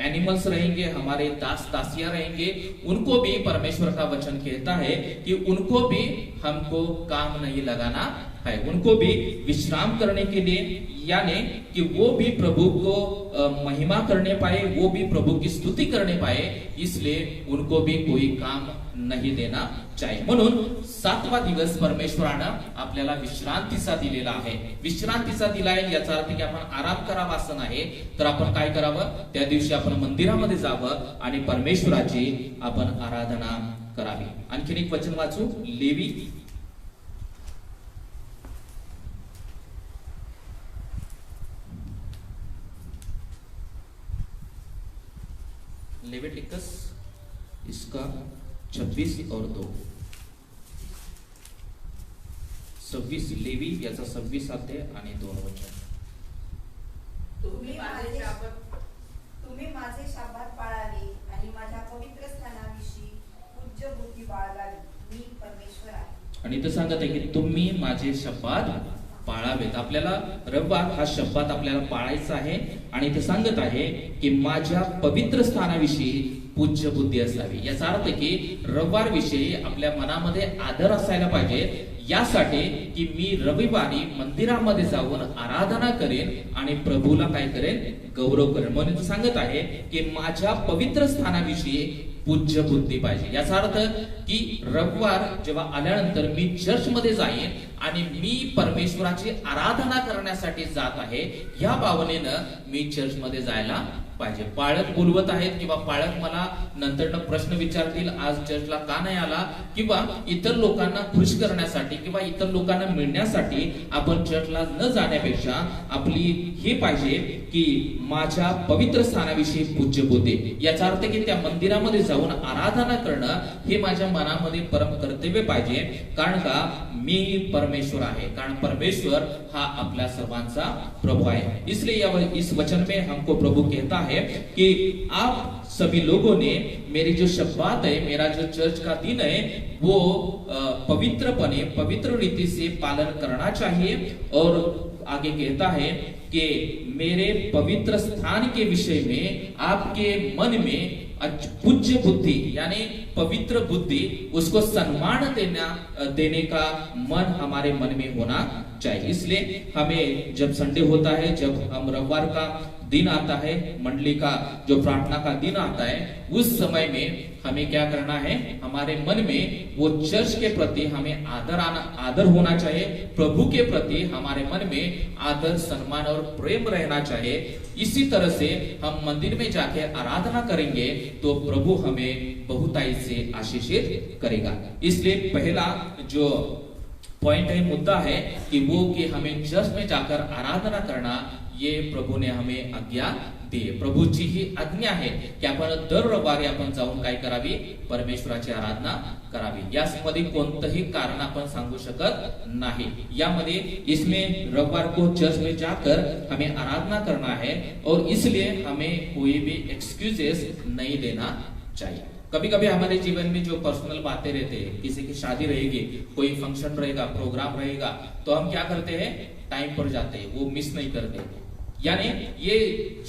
एनिमल्स रहेंगे, हमारे दास दासियां रहेंगे, उनको भी परमेश्वर का वचन कहता है कि उनको भी हमको काम नहीं लगाना है. उनको भी विश्राम करने के लिए, यानी कि वो भी प्रभु को महिमा करने पाए, वो भी प्रभु की स्तुति करने पाए, इसलिए उनको भी कोई काम नाही देना चाहिए. म्हणून 7वा दिवस परमेश्वरानं आपल्याला विश्रांतीचा दिलेला आहे. विश्रांतीचा दिला आहे याचा अर्थ की आपण आराम करावा असं नाही, तर आपण काय करावं, त्या दिवशी आपण मंदिरामध्ये जावं आणि परमेश्वराची आपण आराधना करावी. आणखीन एक वचन वाचू. लेवी लेविटिकस इसका 26 और 2. 26 लेवी याचा 26 अध्याय आणि 2 वचन. तुम्ही माझे शाबात पाळावे आणि माझ्या पवित्र स्थानाविषयी पूज्य बुद्धी बाळगावी. मी परमेश्वर आहे. आणि इथं सांगत आहे की तुम्ही माझे शब्बात पाळावेत. आपल्याला रविवार हा शब्बात आपल्याला पाळायचा आहे. आणि इथे सांगत आहे की माझ्या पवित्र स्थानाविषयी पूज्य बुद्धी असावी. याचा अर्थ की रविवार विषयी आपल्या मनामध्ये आदर असायला पाहिजे, यासाठी की मी रविवारी मंदिरामध्ये जाऊन आराधना करेन आणि प्रभूला काय करेन, गौरव करेन. म्हणून तो सांगत आहे की माझ्या पवित्र स्थानाविषयी पूज्य बुद्धी पाहिजे. याचा अर्थ की रविवार जेव्हा आल्यानंतर मी चर्चमध्ये जाईन आणि मी परमेश्वराची आराधना करण्यासाठी जात आहे, या भावनेनं मी चर्चमध्ये जायला पाहिजे. पाळक बोलवत आहेत किंवा पाळक मला नंतर प्रश्न विचारतील, आज चर्चला का नाही आला, किंवा इतर लोकांना खुश करण्यासाठी किंवा इतर लोकांना मिळण्यासाठी आपण चर्चला न जाण्यापेक्षा आपली हे पाहिजे की माझ्या पवित्र स्थानाविषयी पूज्य बुद्धी. याचा अर्थ की त्या मंदिरामध्ये जाऊन आराधना करणं हे माझ्या मनामध्ये परम कर्तव्य पाहिजे. कारण का, मी परमेश्वर आहे, कारण परमेश्वर हा आपल्या सर्वांचा प्रभू आहे. इसलिए इस वचन में हमको प्रभु कहता है कि आप सभी लोगों ने मेरी जो शब्बात है, मेरा जो चर्च का दिन है, वो पवित्रपने पवित्र रीति से पालन करना चाहिए. और आगे कहता है कि मेरे पवित्र स्थान के विषय में आपके मन में पूज्य बुद्धि यानी पवित्र बुद्धि, उसको सम्मान देने का मन हमारे मन में होना चाहिए. इसलिए हमें जब संडे होता है, जब हम रविवार का दिन आता है, मंडली का जो प्रार्थना का दिन आता है, उस समय में हमें क्या करना है, हमारे मन में वो चर्च के प्रति हमें आदर होना चाहिए. प्रभु के प्रति हमारे मन में आदर, सम्मान और प्रेम रहना चाहिए. इसी तरह से हम मंदिर में जाके आराधना करेंगे तो प्रभु हमें बहुतायत से आशीषित करेगा. इसलिए पहला जो पॉइंट है, मुद्दा है कि वो कि हमें चर्च में जाकर आराधना करना, ये प्रभू ने हमें आज्ञा दी. प्रभूची ही आज्ञा आहे की आपण दर रविवारी आपण जाऊन काय करावी, परमेश्वराची आराधना करावी. यामध्ये कोणतंही कारण आपण सांगू शकत नाही. यामध्ये इसमें रविवार को चर्च में जाकर हमें आराधना करना है और इसलिए हमें कोई भी एक्सक्यूजेस नहीं देना चाहिए. कभी कभी हमारे जीवन में जो पर्सनल बातें रहते हैं, किसी की शादी रहेगी, कोई फंक्शन रहेगा, प्रोग्राम रहेगा, तो हम क्या करते हैं, टाइम पर जाते हैं, वो मिस नहीं करते. यानी ये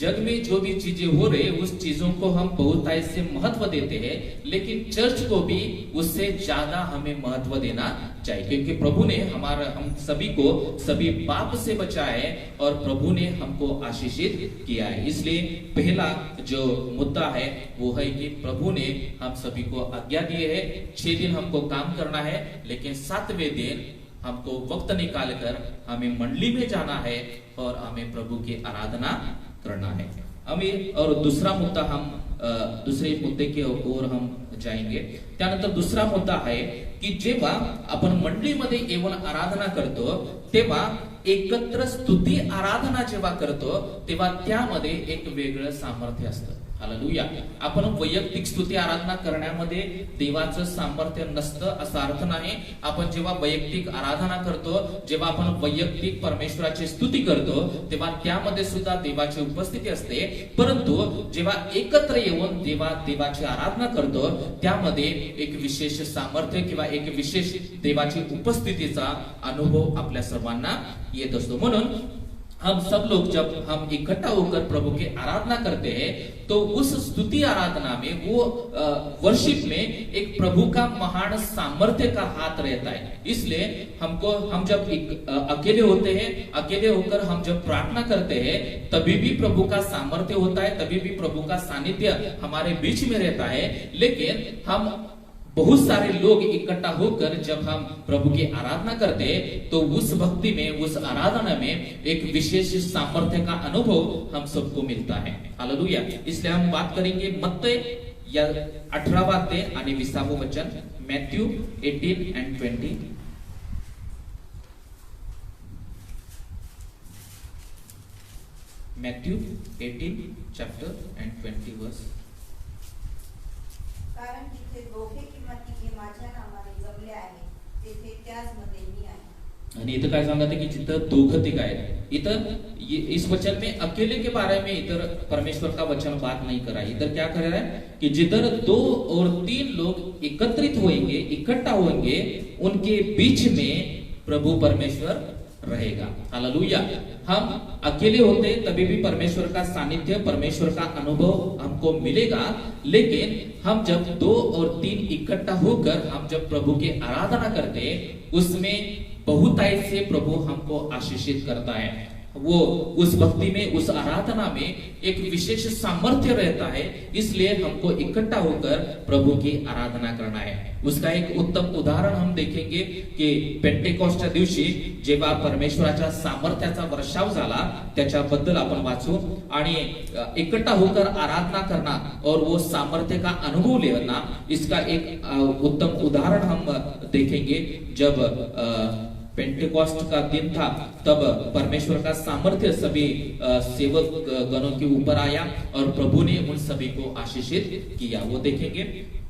जग में जो भी चीजें हो रही है, उस चीजों को हम बहुतायत से महत्व देते हैं, लेकिन चर्च को भी उससे ज्यादा हमें महत्व देना चाहिए. क्योंकि प्रभु ने हम सभी को सभी पाप से बचाया है और प्रभु ने हमको आशीषित किया है. इसलिए पहला जो मुद्दा है वो है कि प्रभु ने हम सभी को आज्ञा दी है. 6 दिन हमको काम करना है, लेकिन 7वें दिन हमको वक्त निकालकर हमें मंडली में जाना है और हमें प्रभु की आराधना करना है. हमें और दूसरा मुद्दा, हम दुसरे मुद्दे की ओर हम जाएंगे. त्यानंतर दुसरा मुद्दा आहे की जेव्हा आपण मंडळीमध्ये येऊन आराधना करतो, तेव्हा एकत्र स्तुती आराधना जेव्हा करतो, तेव्हा त्यामध्ये एक वेगळं सामर्थ्य असतं. हालेलुया. आपण वैयक्तिक स्तुती आराधना करण्यामध्ये देवाचं सामर्थ्य नसतं असा अर्थ नाही. आपण जेव्हा वैयक्तिक आराधना करतो, जेव्हा आपण वैयक्तिक परमेश्वराची स्तुती करतो, तेव्हा त्यामध्ये सुद्धा देवाची उपस्थिती असते. परंतु जेव्हा एकत्र येऊन देवाची आराधना करतो, त्यामध्ये एक विशेष सामर्थ्य किंवा एक विशेष देवाची उपस्थितीचा अनुभव आपल्या सर्वांना येत असतो. म्हणून हम सब लोग जब हम इकट्ठा होकर प्रभु की आराधना करते हैं, तो उस स्तुति आराधना में, वो वर्शिप में एक प्रभु का महान सामर्थ्य का हाथ रहता है. इसलिए हम जब अकेले होते हैं, अकेले होकर हम जब प्रार्थना करते हैं, तभी भी प्रभु का सामर्थ्य होता है, तभी भी प्रभु का सानिध्य हमारे बीच में रहता है. लेकिन हम बहुत सारे लोग इकट्ठा होकर जब हम प्रभु की आराधना करते हैं, तो उस भक्ति में, उस आराधना में एक विशेष सामर्थ्य का अनुभव हम सबको मिलता है. हालेलुया. इसलिए हम बात करेंगे मत्ती या 18वां अध्याय आणि 20वां वचन, Matthew 18 and 20. Matthew 18 chapter and 20 verse. कारण जिथे दोघे किंवा तिघे माझ्या नावाने जमले आहे, तेथे त्याच मध्ये मी आहे. आणि इथं काय सांगत की जिथं दोघं तिघ आहेत, इधर इस वचन में अकेले के बारे में इधर परमेश्वर का वचन बात नहीं कर रहा है. इधर क्या कर रहा है कि जिधर 2 और 3 लोग एकत्रित होंगे, इकट्ठा होंगे, उनके बीच में प्रभु परमेश्वर रहेगा। हालेलुया। हम अकेले होते तभी भी परमेश्वर का सानिध्य, परमेश्वर का अनुभव हमको मिलेगा, लेकिन हम जब 2 और 3 इकट्ठा होकर हम जब प्रभु की आराधना करते, उसमें बहुतायत से प्रभु हमको आशीषित करता है। वो उस भक्ति में, उस आराधना में एक विशेष सामर्थ्य रहता है, इसलिए हमको इकट्ठा होकर प्रभु की आराधना करना है। उसका एक उत्तम उदाहरण हम देखेंगे कि पेंटेकॉस्टच्या दिवशी जेव्हा परमेश्वराच्या सामर्थ्याचा वर्षाव झाला, त्याच्याबद्दल आपण वाचू आणि इकट्ठा होकर आराधना करना और वो सामर्थ्य का अनुभव लेना, इसका एक उत्तम उदाहरण हम देखेंगे। जब पेंटेकॉस्ट का दिन था, तब परमेश्वर का सामर्थ्य सभी सेवक गणों के ऊपर आया और प्रभु ने उन सभी को आशीषित किया। वो देखेंगे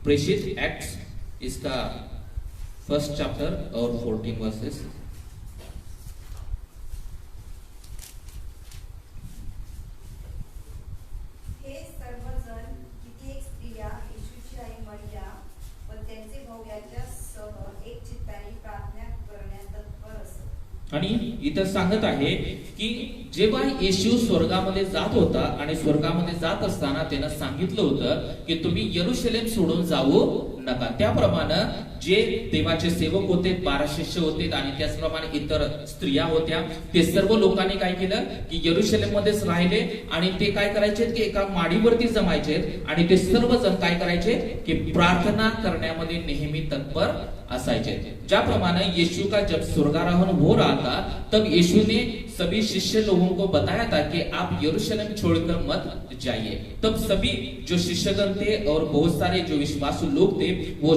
प्रेषित एक्ट्स, इसका 1 चैप्टर और 14 वर्सेस। हे सर्वजण, कित्येक स्त्रिया येशूची आई मरिया व त्यांचे भाऊ याच्यासह एक चित्ताने प्रार्थना करण्यात तत्पर असत। आणि इथं सांगत आहे की जेव्हा येशू स्वर्गामध्ये जात होता आणि स्वर्गामध्ये जात असताना त्यानं सांगितलं होतं की तुम्ही यरूशलेम सोडून जाऊ नका। त्याप्रमाणे जे देवाचे सेवक होते, 12 शिष्य होते आणि त्याचप्रमाणे इतर स्त्रिया होत्या, ते सर्व लोकांनी काय केलं की यरूशलेम मध्येच राहिले आणि ते काय करायचे की एका माडीवरती जमायचे आणि ते सर्वजण काय करायचे की प्रार्थना करण्यामध्ये नेहमी तत्पर असायचे। ज्याप्रमाणे यीशु का जब स्वर्गारोहण हो रहा था, तब यीशु ने सभी शिष्य लोगों को बताया था कि आप यरूशलेम छोड़कर मत जाइए। तब सभी जो शिष्यगण थे और बहुत सारे जो विश्वासु लोग थे, वो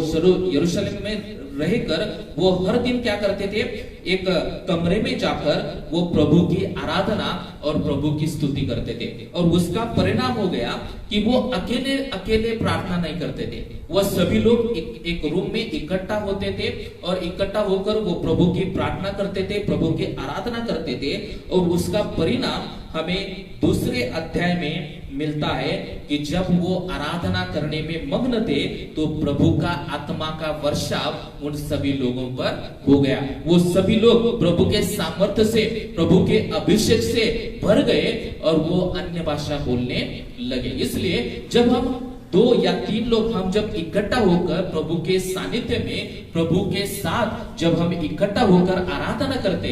यरूशलेम में रहकर वो हर दिन क्या करते थे, एक कमरे में जाकर वो प्रभु की आराधना और प्रभु की स्तुति करते थे। और उसका परिणाम हो गया कि वो अकेले अकेले प्रार्थना नहीं करते थे, वो सभी लोग एक रूम में इकट्ठा होते थे और इकट्ठा होकर वो प्रभु की प्रार्थना करते थे, प्रभु की आराधना करते थे। और उसका परिणाम हमें दूसरे अध्याय में मिलता है कि जब वो आराधना करने में मग्न थे, तो प्रभु का आत्मा का वर्षाव उन सभी लोगों पर हो गया। वो सभी लोग प्रभु के सामर्थ्य से, प्रभु के अभिषेक से भर गए और वो अन्य भाषा बोलने लगे। इसलिए जब हम 2 या 3 लोग हम जब इकट्ठा होकर प्रभु के सानिध्य में, प्रभु के साथ जब हम इकट्ठा होकर आराधना करते,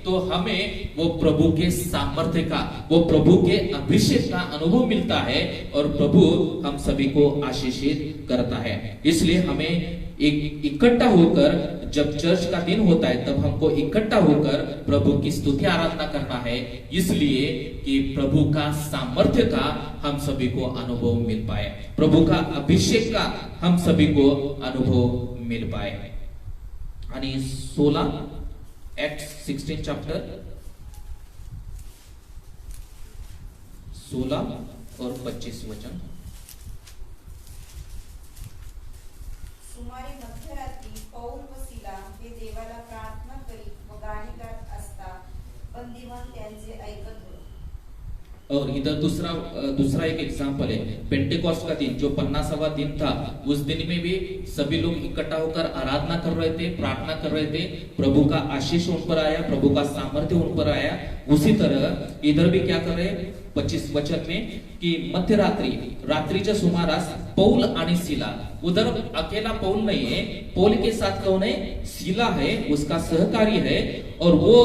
तो हमें वो प्रभु के सामर्थ्य का, वो प्रभु के अभिषेक का अनुभव मिलता है और प्रभु हम सभी को आशीषित करता है। इसलिए हमें एक इकट्ठा होकर, जब चर्च का दिन होता है तब हमको इकट्ठा होकर प्रभु की स्तुति आराधना करना है, इसलिए कि प्रभु का सामर्थ्य का हम सभी को अनुभव मिल पाए, प्रभु का अभिषेक का हम सभी को अनुभव मिल पाए। आणि 16 एक्ट्स 16 चैप्टर 16 और 25 वचन। सुमारे मध्यरात्री पौल व सिला हे देवाला प्रार्थना करीत व गाणी गात असता बंदीवान त्यांचे ऐकत होते। और इधर दूसरा एक एग्जाम्पल है, पेंटेकॉस्ट का दिन जो 50वां दिन था, उस दिन में भी सभी लोग इकट्ठा होकर आराधना कर रहे थे, प्रार्थना कर रहे थे, प्रभु का आशीष उन पर आया, प्रभु का सामर्थ्य उन पर आया। उसी तरह इधर भी क्या कर रहे, 25 वचन में कि मध्यरात्रि, रात्रीच्या सुमारास पौल आणि सिला, उधर अकेला पौल नहीं है, पौल के साथ कौन है, सिला है, उसका सहकारी है। और वो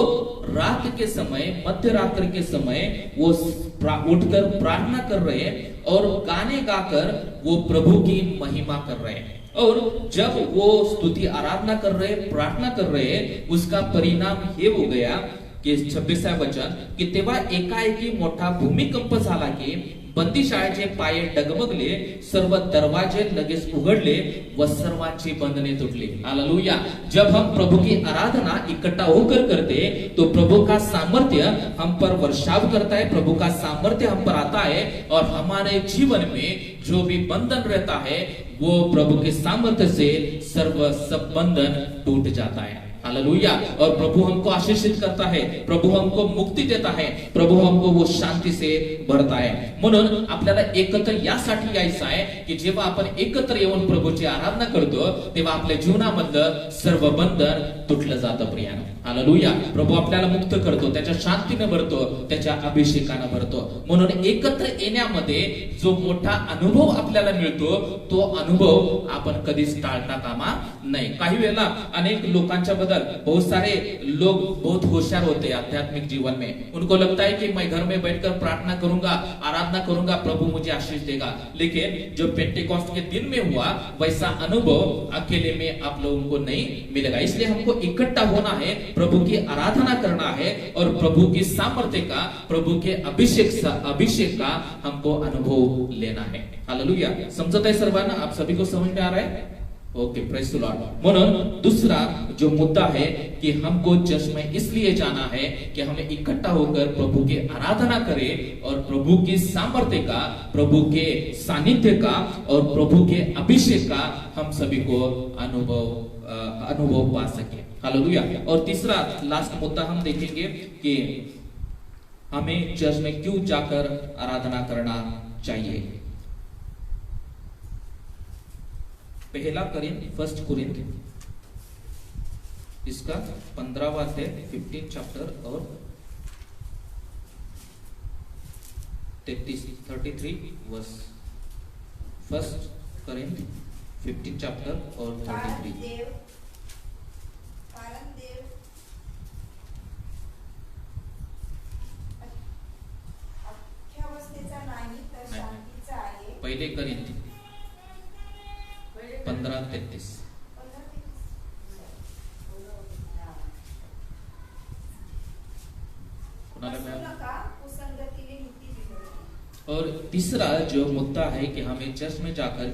रात के समय, मध्य रात्रि के समय वो उठकर प्रार्थना कर रहे हैं और गाने गाकर वो प्रभु की महिमा कर रहे हैं। और जब वो स्तुति आराधना कर रहे, प्रार्थना कर रहे, उसका परिणाम हे हो गया की 26 वचन की तेव्हा एकाएकी मोठा भूमिकंप झाला की बंदीशाळेचे पाय डगमगले, सर्व दरवाजे लगेच उघडले व सर्वांची बंधने तुटली। हालेलुया। जब हम प्रभु की आराधना इकट्ठा होकर करते, तो प्रभु का सामर्थ्य हम पर वर्षाव करता है, प्रभु का सामर्थ्य हम पर आता है और हमारे जीवन में जो भी बंधन रहता है, वो प्रभु के सामर्थ्य से सब बंधन टूट जाता है। हालेलुया। और प्रभु हमको आशीषित करता है, प्रभु हमको मुक्ती देता है, प्रभु हमको वो शांती से भरता है। म्हणून आपल्याला एकत्र यासाठी यायचं आहे की जेव्हा आपण एकत्र येऊन प्रभूची आराधना करतो, तेव्हा आपल्या जीवनामधलं सर्व बंधन तुटलं जातं प्रियानं. हालेलुया. प्रभू आपल्याला मुक्त करतो, त्याच्या शांतीने भरतो, त्याच्या अभिषेकाने भरतो. म्हणून एकत्र येण्यामध्ये जो मोठा अनुभव आपल्याला मिळतो तो अनुभव आपण कधीच टाळता कामा नाही. काही वेळेला अनेक लोकांच्या बद्दल बहुत सारे लोग बहुत होशियार होते आध्यात्मिक जीवन में. उनको लगता है कि मैं घर में बैठकर प्रार्थना करूंगा, आराधना करूंगा, प्रभु मुझे आशीष देगा. लेकिन जो पेंटेकोस्ट के दिन में हुआ वैसा अनुभव अकेले में आप लोगों को नहीं मिलेगा. इसलिए हमको इकट्ठा होना है, प्रभु की आराधना करना है और प्रभु की सामर्थ्य का, प्रभु के अभिषेक का हमको अनुभव लेना है. हालेलुया. समझता है सर्वांना? आप सभी को समझ में आ रहा है? Okay, praise the Lord. म्हणून दूसरा जो मुद्दा है कि हमको चर्च में इसलिए जाना है कि हमें इकट्ठा होकर प्रभु की आराधना करें और प्रभु की सामर्थ्य का, प्रभु के सानिध्य का और प्रभु के अभिषेक का हम सभी को अनुभव पा सके. हालेलुया. और तीसरा लास्ट मुद्दा हम देखेंगे कि हमें चर्च में क्यों जाकर आराधना करना चाहिए. पहला फर्स्ट कुरिन्थ इसका 15वां अध्याय 15 चैप्टर और 33 वर्स. फर्स्ट कुरिन्थ 15 चैप्टर और 33. कारण देव अख्यावस्थेचा नाही तर शांतीचा आहे. पहिले कुरिन्थ 15:33. और तीसरा जो मुद्दा है कि हमें चर्च में जाकर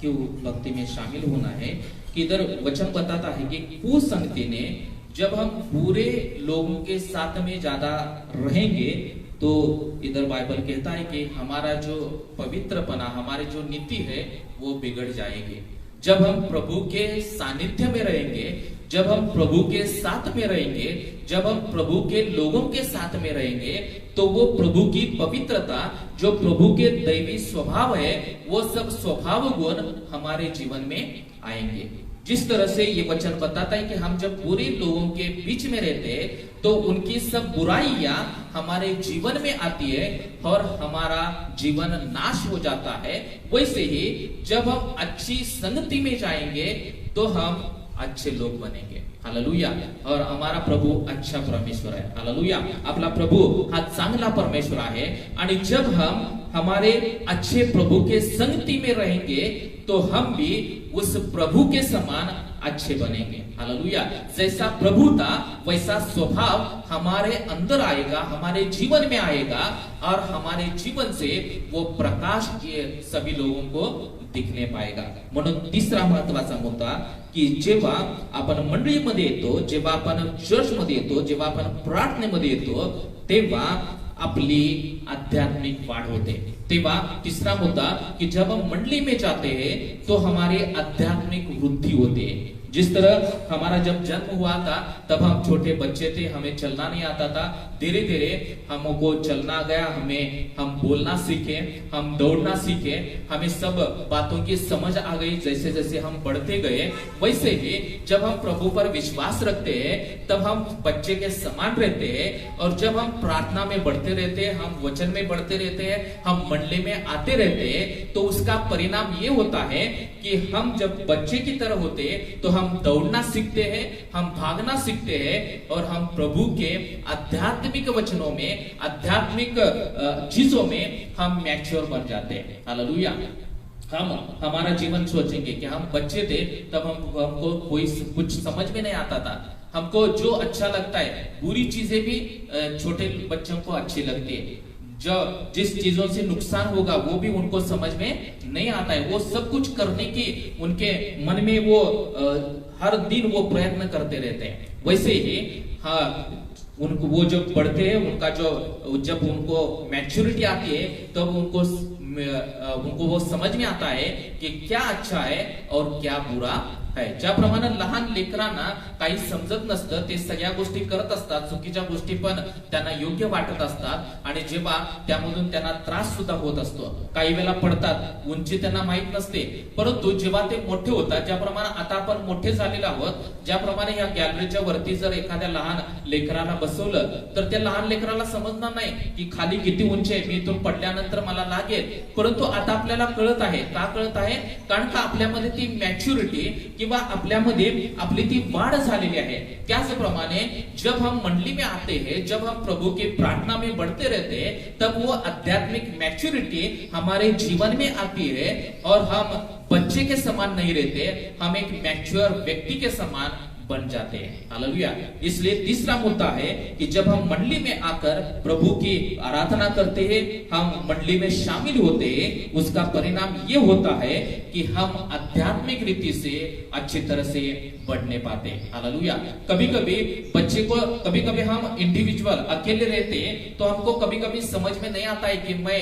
क्यों भक्ति में शामिल होना है, कि इधर वचन बताता है कि कुसंगति ने, जब हम बुरे लोगों के साथ में ज्यादा रहेंगे तो इधर बाइबल कहता है कि हमारा जो पवित्रपना, हमारी जो नीति है वो बिगड़ जाएगी. जब हम प्रभु के सानिध्य में रहेंगे, जब हम प्रभु के साथ में रहेंगे, जब हम प्रभु के लोगों के साथ में रहेंगे तो वो प्रभु की पवित्रता, जो प्रभु के दैवी स्वभाव है, वो सब स्वभाव गुण हमारे जीवन में आएंगे. जिस तरह से ये वचन बताता है कि हम जब बुरे लोगों के बीच में रहते हैं तो उनकी सब बुराइयां हमारे जीवन में आती है और हमारा जीवन नाश हो जाता है. वैसे ही जब हम अच्छी संगति में जाएंगे तो हम अच्छे लोग बनेंगे. हालेलुया. और हमारा प्रभु अच्छा परमेश्वर है. हालेलुया. आपला प्रभु हा चांगला परमेश्वर आहे. आणि जब हम हमारे अच्छे प्रभु के संगति में रहेंगे तो हम भी उस प्रभु के समान अच्छे बनेंगे. हालेलुया. जैसा प्रभु था वैसा स्वभाव हमारे अंदर आएगा, हमारे जीवन में आएगा और हमारे जीवन से वो प्रकाश के सभी लोगों को दिखने पाएगा. म्हणून तिसरा महत्वाचा मुद्दा की जेव्हा आपण मंडळीमध्ये येतो, जेव्हा आपण चर्च मध्ये येतो, जेव्हा आपण प्रार्थनेमध्ये येतो तेव्हा अपनी आध्यात्मिक वाढ होते. तेव्हा तीसरा मुद्दा कि जब हम मंडली में जाते हैं तो हमारी आध्यात्मिक वृद्धि होती है. जिस तरह हमारा जब जन्म हुआ था तब हम छोटे बच्चे थे, हमें चलना नहीं आता था. धीरे धीरे हमको चलना गया, हम बोलना सीखे, हम दौड़ना सीखे, हमें सब बातों की समझ आ गई. जैसे जैसे हम बढ़ते गए वैसे ही जब हम प्रभु पर विश्वास रखते हैं तब हम बच्चे के समान रहते हैं. और जब हम प्रार्थना में बढ़ते रहते हैं, हम वचन में बढ़ते रहते हैं, हम मंडली में आते रहते हैं, तो उसका परिणाम ये होता है कि हम जब बच्चे की तरह होते हैं तो हम दौड़ना सीखते हैं, हम भागना सीखते हैं और हम प्रभु के आध्यात्मिक वचनों में, आध्यात्मिक चीजों में हम मैच्योर बन जाते हैं. हालेलुया. हम हमारा जीवन सोचेंगे कि हम बच्चे थे तब हमको कोई कुछ समझ में नहीं आता था. हमको जो अच्छा लगता है, बुरी चीजें भी छोटे बच्चों को अच्छी लगती है. जो जिस चीजों से नुकसान होगा वो भी उनको समझ में नहीं आता है. वो सब कुछ करने की उनके मन में वो हर दिन वो प्रयत्न करते रहते हैं. वैसे ही हाँ, उनको वो जब बढ़ते हैं, उनका जो जब उनको मैच्योरिटी आती है तब उनको वो समझ में आता है कि क्या अच्छा है और क्या बुरा आहे. ज्याप्रमाणे लहान लेकरांना काही समजत नसतं, ते सगळ्या गोष्टी करत असतात, चुकीच्या गोष्टी पण त्यांना योग्य वाटत असतात आणि जेव्हा त्यामधून त्यांना त्रास सुद्धा होत असतो, काही वेळा पडतात, उंची त्यांना माहित नसते. परंतु जेव्हा ते मोठे होतात, ज्याप्रमाणे आता आपण मोठे झालेलो आहोत, ज्याप्रमाणे या गॅलरीच्या वरती जर एखाद्या लहान लेकराला बसवलं तर त्या लहान लेकराला समजणार नाही की खाली किती उंची आहे, मी इथून पडल्यानंतर मला लागेल. परंतु आता आपल्याला कळत आहे. का कळत आहे? कारण का आपल्यामध्ये ती मॅच्युरिटी किंवा आपल्यामध्ये आपली ती वाढ झालेली आहे. त्याचप्रमाणे जब हम मंडली में आते हैं, जब हम प्रभु की प्रार्थना में बढ़ते रहते हैं, तब वो आध्यात्मिक मैच्योरिटी हमारे जीवन में आती है और हम बच्चे के समान नहीं रहते, हम एक मैच्योर व्यक्ति के समान बन जाते हैं. हालेलुया. इसलिए तीसरा मुद्दा है कि जब हम मंडली में आकर प्रभु की आराधना करते हैं, हम मंडली में शामिल होते हैं, उसका परिणाम ये होता है कि हम आध्यात्मिक रीति से अच्छी तरह से बढ़ने पाते हैं. हालेलुया. कभी कभी बच्चे को, कभी कभी हम इंडिविजुअल अकेले रहते हैं तो हमको कभी कभी समझ में नहीं आता है कि मैं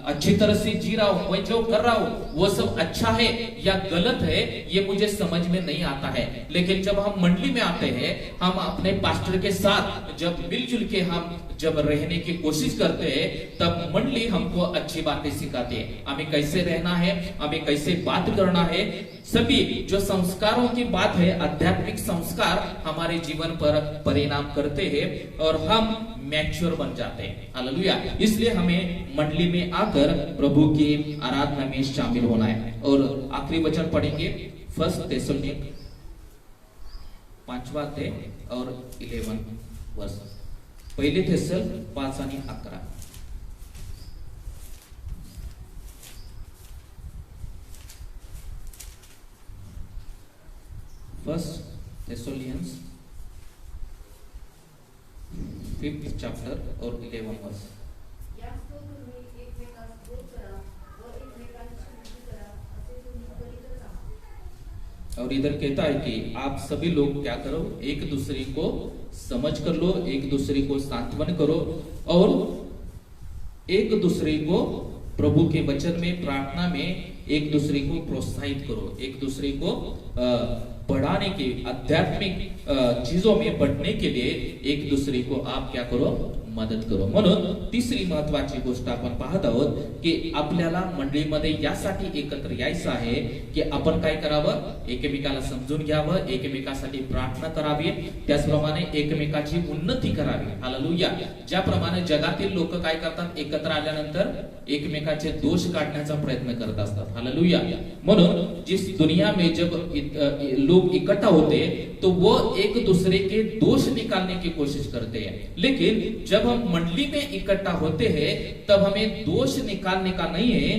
अच्छी तरह से जी रहा हूं, मैं जो कर रहा हूं वो सब अच्छा है या गलत है, ये मुझे समझ में नहीं आता है. लेकिन जब हम मंडली में आते हैं, हम अपने पास्टर के साथ जब मिलजुल के हम जब रहने की कोशिश करते हैं, तब मंडली हमको अच्छी बातें सिखाते हैं. हमें कैसे रहना है, हमें कैसे बात करना है, सभी जो संस्कारों की बात है, आध्यात्मिक संस्कार हमारे जीवन पर परिणाम करते हैं और हम मैच्योर बन जाते हैं. हालेलुया. इसलिए हमें मंडली में आकर प्रभु की आराधना में शामिल होना है. और आखिरी वचन पढ़ेंगे 1 थेसलोनिक 5वां अध्याय और 11 वर्ष. पहिले थेसल 5 आणि 11. फर्स्ट थेसलोनियंस 5th चैप्टर और 11 वर्ष. यास्तव तुम्ही एकमेकास बोध करा व एकमेकांची स्तुती करा, असे तुम्ही करीतच आहात. और इधर कहता है कि आप सभी लोग क्या करो, एक दूसरे को समझ कर लो, एक दूसरे को सांत्वन करो और एक दूसरे को प्रभु के वचन में, प्रार्थना में एक दूसरे को प्रोत्साहित करो, एक दूसरे को बढ़ाने के, आध्यात्मिक चीजों में बढ़ने के लिए एक दूसरे को आप क्या करो, मदत करो. म्हणून तिसरी महत्वाची गोष्ट आपण पाहत आहोत की आपल्याला मंडळीमध्ये यासाठी एकत्र यायचं आहे की आपण काय करावं, एकमेकाला समजून घ्यावं, एकमेकासाठी प्रार्थना करावी, त्याचप्रमाणे एकमेकाची उन्नती करावी. हालेलुया. ज्याप्रमाणे जगातील लोक काय करतात, एकत्र आल्यानंतर एकमेकाचे दोष काढण्याचा प्रयत्न करत असतात. हालेलुया. म्हणून जिस दुनिया में जब लोग इकट्ठा होते तो वो एक दूसरे के दोष निकालने की कोशिश करते हैं. लेकिन जब हम मंडली में इकट्ठा होते हैं तब हमें दोष निकालने का नहीं है,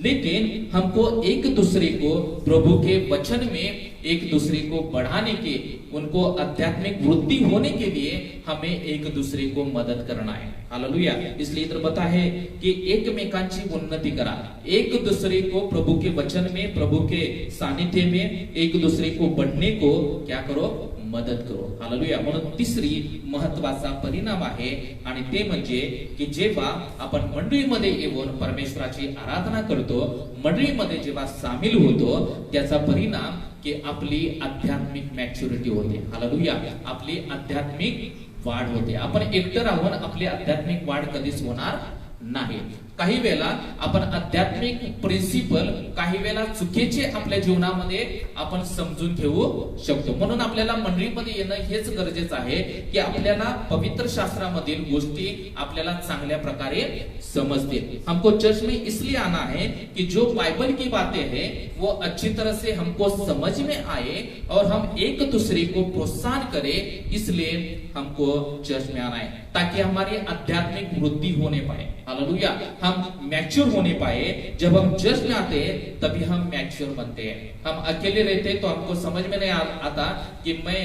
लेकिन हमको एक दूसरे को प्रभु के वचन में एक दूसरे को बढ़ाने के, उनको आध्यात्मिक वृद्धि होने के लिए हमें एक दूसरे को मदद करना है. हालेलुया. इसलिए इधर बता है कि एकमेकांची उन्नती करा, एक दूसरे को प्रभु के वचन में, प्रभु के सानिध्य में एक दूसरे को बढ़ने को क्या करो, मदत करो. हालेलुया. म्हणून तिसरी महत्वाचा परिणाम आहे आणि ते म्हणजे की जेव्हा आपण मंडळीमध्ये येऊन परमेश्वराची आराधना करतो, मंडळीमध्ये जेव्हा सामील होतो, त्याचा परिणाम की आपली आध्यात्मिक मॅच्युरिटी होते. हालेलुया. आपली आध्यात्मिक वाढ होते. आपण एकटं राहून आपली आध्यात्मिक वाढ कधीच होणार नाही. काही वेळा आपण आध्यात्मिक प्रिन्सिपल काही वेळा चुकीचे आपल्या जीवनामध्ये आपण समजून घेऊ शकतो. म्हणून आपल्याला मंडळीमध्ये येणं हेच गरजेचं आहे की आपल्याला पवित्र शास्त्रामधील गोष्टी आपल्याला चांगल्या प्रकारे समजतील. हमको चर्च में इसलिए आना है कि जो बाइबल की बातें हैं वो अच्छी तरह से हमको समझ में आए और हम एक दूसरे को प्रोत्साहन करें. इसलिए हमको चर्च में आना है ताकि हमारी आध्यात्मिक वृद्धि होने पाए. हालेलुया. हम मैच्योर होने पाए. जब हम चर्च में आते हैं तभी हम मैच्योर बनते हैं. हम अकेले रहते तो हमको समझ में नहीं आता कि मैं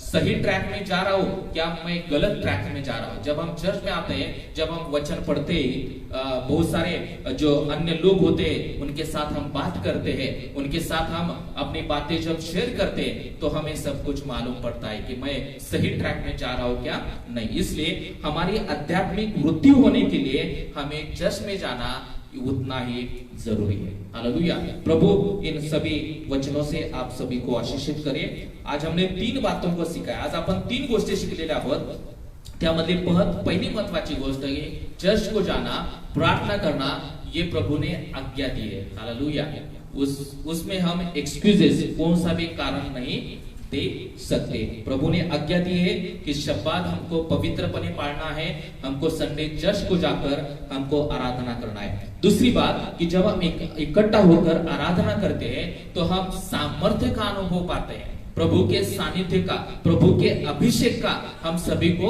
सही ट्रैक में जा रहा हूं क्या मैं गलत ट्रैक में जा रहा हूं. जब हम चर्च में आते हैं, जब हम वचन पढ़ते हैं, बहुत सारे जो अन्य लोग होते हैं उनके साथ हम बात करते हैं, उनके साथ हम अपनी बातें जब शेयर करते हैं तो हमें सब कुछ मालूम पड़ता है कि मैं सही ट्रैक में जा रहा हूं क्या नहीं. इसलिए हमारी आध्यात्मिक वृद्धि होने के लिए हमें चर्च में जाना उतना ही जरूरी है। हालेलुया। प्रभु इन सभी वचनों से आप सभी को आशीषित करे। आज हमने 3 बातों को शिकाय। आज आपण 3 गोष्टी शिकलेल्या आहोत। त्यामध्ये पहिली महत्वाची गोष्ट आहे चर्च को जाना, प्रार्थना करना, ये प्रभु ने आज्ञा दी है। हालेलुया। उसमें हम एक्सक्यूजेस कौन सा भी कारण नहीं दे सकते। प्रभु ने आज्ञा दी है कि शब्बात हमको पवित्रपने पालना है, हमको संडे चर्च को जाकर हमको आराधना करना है। दूसरी बात कि जब हम इकट्ठा होकर आराधना करते हैं तो हम सामर्थ्य का अनुभव पाते हैं, प्रभु के सानिध्य का, प्रभु के अभिषेक का हम सभी को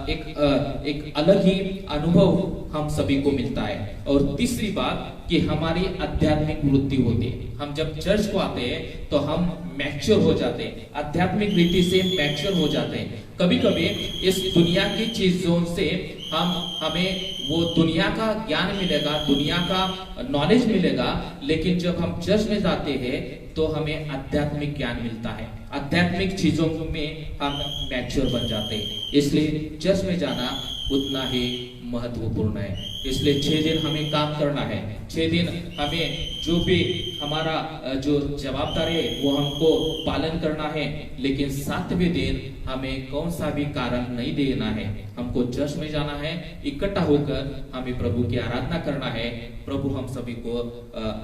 एक अलग ही अनुभव हम सभी को मिलता है। और तीसरी बात कि हमारी आध्यात्मिक वृद्धि होती है। हम जब चर्च को आते हैं तो हम मैच्योर हो जाते हैं, आध्यात्मिक रीति से मैच्योर हो जाते हैं। कभी कभी इस दुनिया की चीजों से हमें वो दुनिया का ज्ञान मिलेगा, दुनिया का नॉलेज मिलेगा, लेकिन जब हम चर्च में जाते हैं तो हमें आध्यात्मिक ज्ञान मिलता है, आध्यात्मिक चीजों में हम मैच्योर बन जाते हैं। इसलिए चर्च में जाना उतना ही महत्वपूर्ण है। इसलिए 6 दिन हमें काम करना है, 6 दिन हमें जो भी हमारा जो जवाबदारी है वो हमको पालन करना है। लेकिन 7वें दिन हमें कौन सा भी कारण नहीं देना है, हमको चर्च में जाना है, इकट्ठा होकर हमें प्रभु की आराधना करना है। प्रभु हम सभी को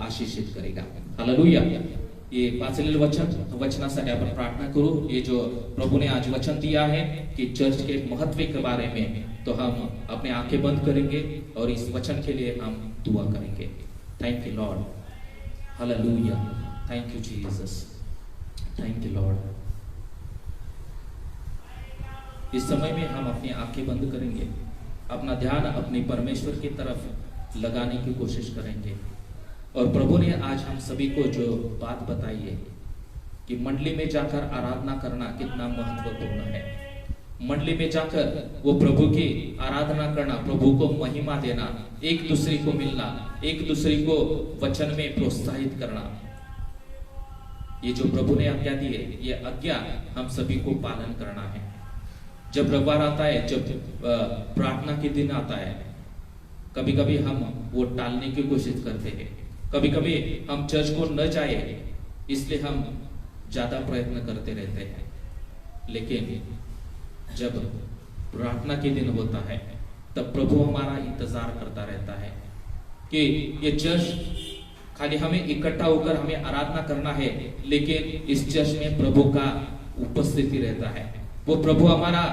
आशीषित करेगा। हालेलुया। ये वाचलेलं वचनासाठी आपण प्रार्थना करू। ये जो प्रभु ने आज वचन दिया है कि चर्च के महत्व के बारे में, तो हम अपने आंखें बंद करेंगे और इस वचन के लिए हम दुआ करेंगे। Thank you lord. Hallelujah. Thank you Jesus. Thank you Lord. इस समय में हम अपनी आंखें बंद करेंगे, अपना ध्यान अपने परमेश्वर की तरफ लगाने की कोशिश करेंगे। और प्रभु ने आज हम सभी को जो बात बताई है कि मंडली में जाकर आराधना करना कितना महत्वपूर्ण है। मंडली में जाकर वो प्रभु की आराधना करना, प्रभु को महिमा देना, एक दूसरे को मिलना, एक दूसरे को वचन में प्रोत्साहित करना, ये जो प्रभु ने आज्ञा दी है, ये आज्ञा हम सभी को पालन करना है। जब रविवार आता है, जब प्रार्थना के दिन आता है, कभी कभी हम वो टालने की कोशिश करते हैं, कभी कभी हम चर्च को न जाए इसलिए हम ज्यादा प्रयत्न करते रहते हैं। लेकिन जब प्रार्थना के दिन होता है तब प्रभु हमारा इंतजार करता रहता है कि ये चर्च खाली हमें इकट्ठा होकर हमें आराधना करना है, लेकिन इस चर्च में प्रभु का उपस्थिति रहता है, वो प्रभु हमारा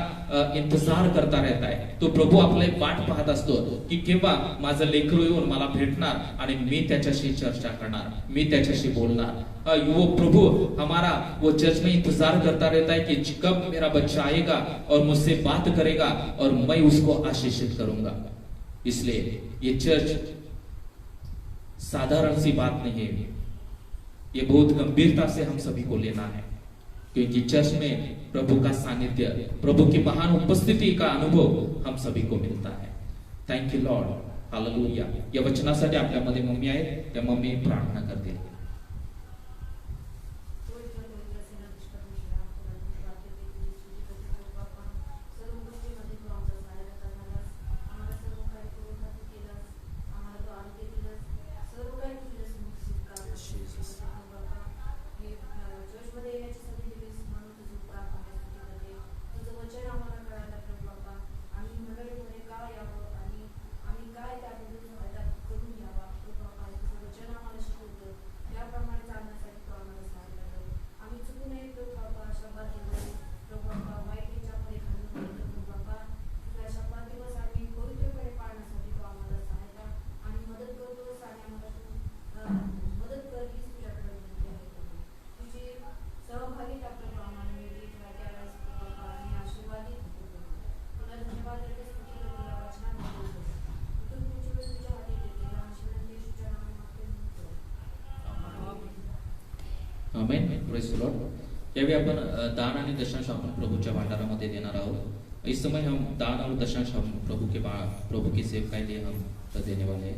इंतजार करता रहता है। तो प्रभू आपले वाट पाहत असतो की केव्हा माझं लेकरू येऊन मला भेटणार आणि मी त्याच्याशी चर्चा करणार, मी त्याच्याशी बोलणार। वो प्रभु हमारा वो चर्च में इंतजार करता रहता है कि कब मेरा बच्चा आएगा और मुझसे बात करेगा और मैं उसको आशीषित करूंगा। इसलिए ये चर्च साधारण सी बात नहीं है, ये बहुत गंभीरता से हम सभी को लेना है, क्योंकि चर्च में प्रभु का सानिध्य, प्रभु की महान उपस्थिति का अनुभव हम सभी को मिलता है। Thank you lord. हालेलुया। या वचनासाठी आपल्यामध्ये मम्मी आहे, त्या मम्मी प्रार्थना करतील। आमेन। Praise the lord. यावेळी आपण दान आणि दशांश आपण प्रभूच्या भांडारामध्ये देणार आहोत। इस समय हम दान और दशांश हम प्रभु की सेवकाई लिए हम देने वाले हैं।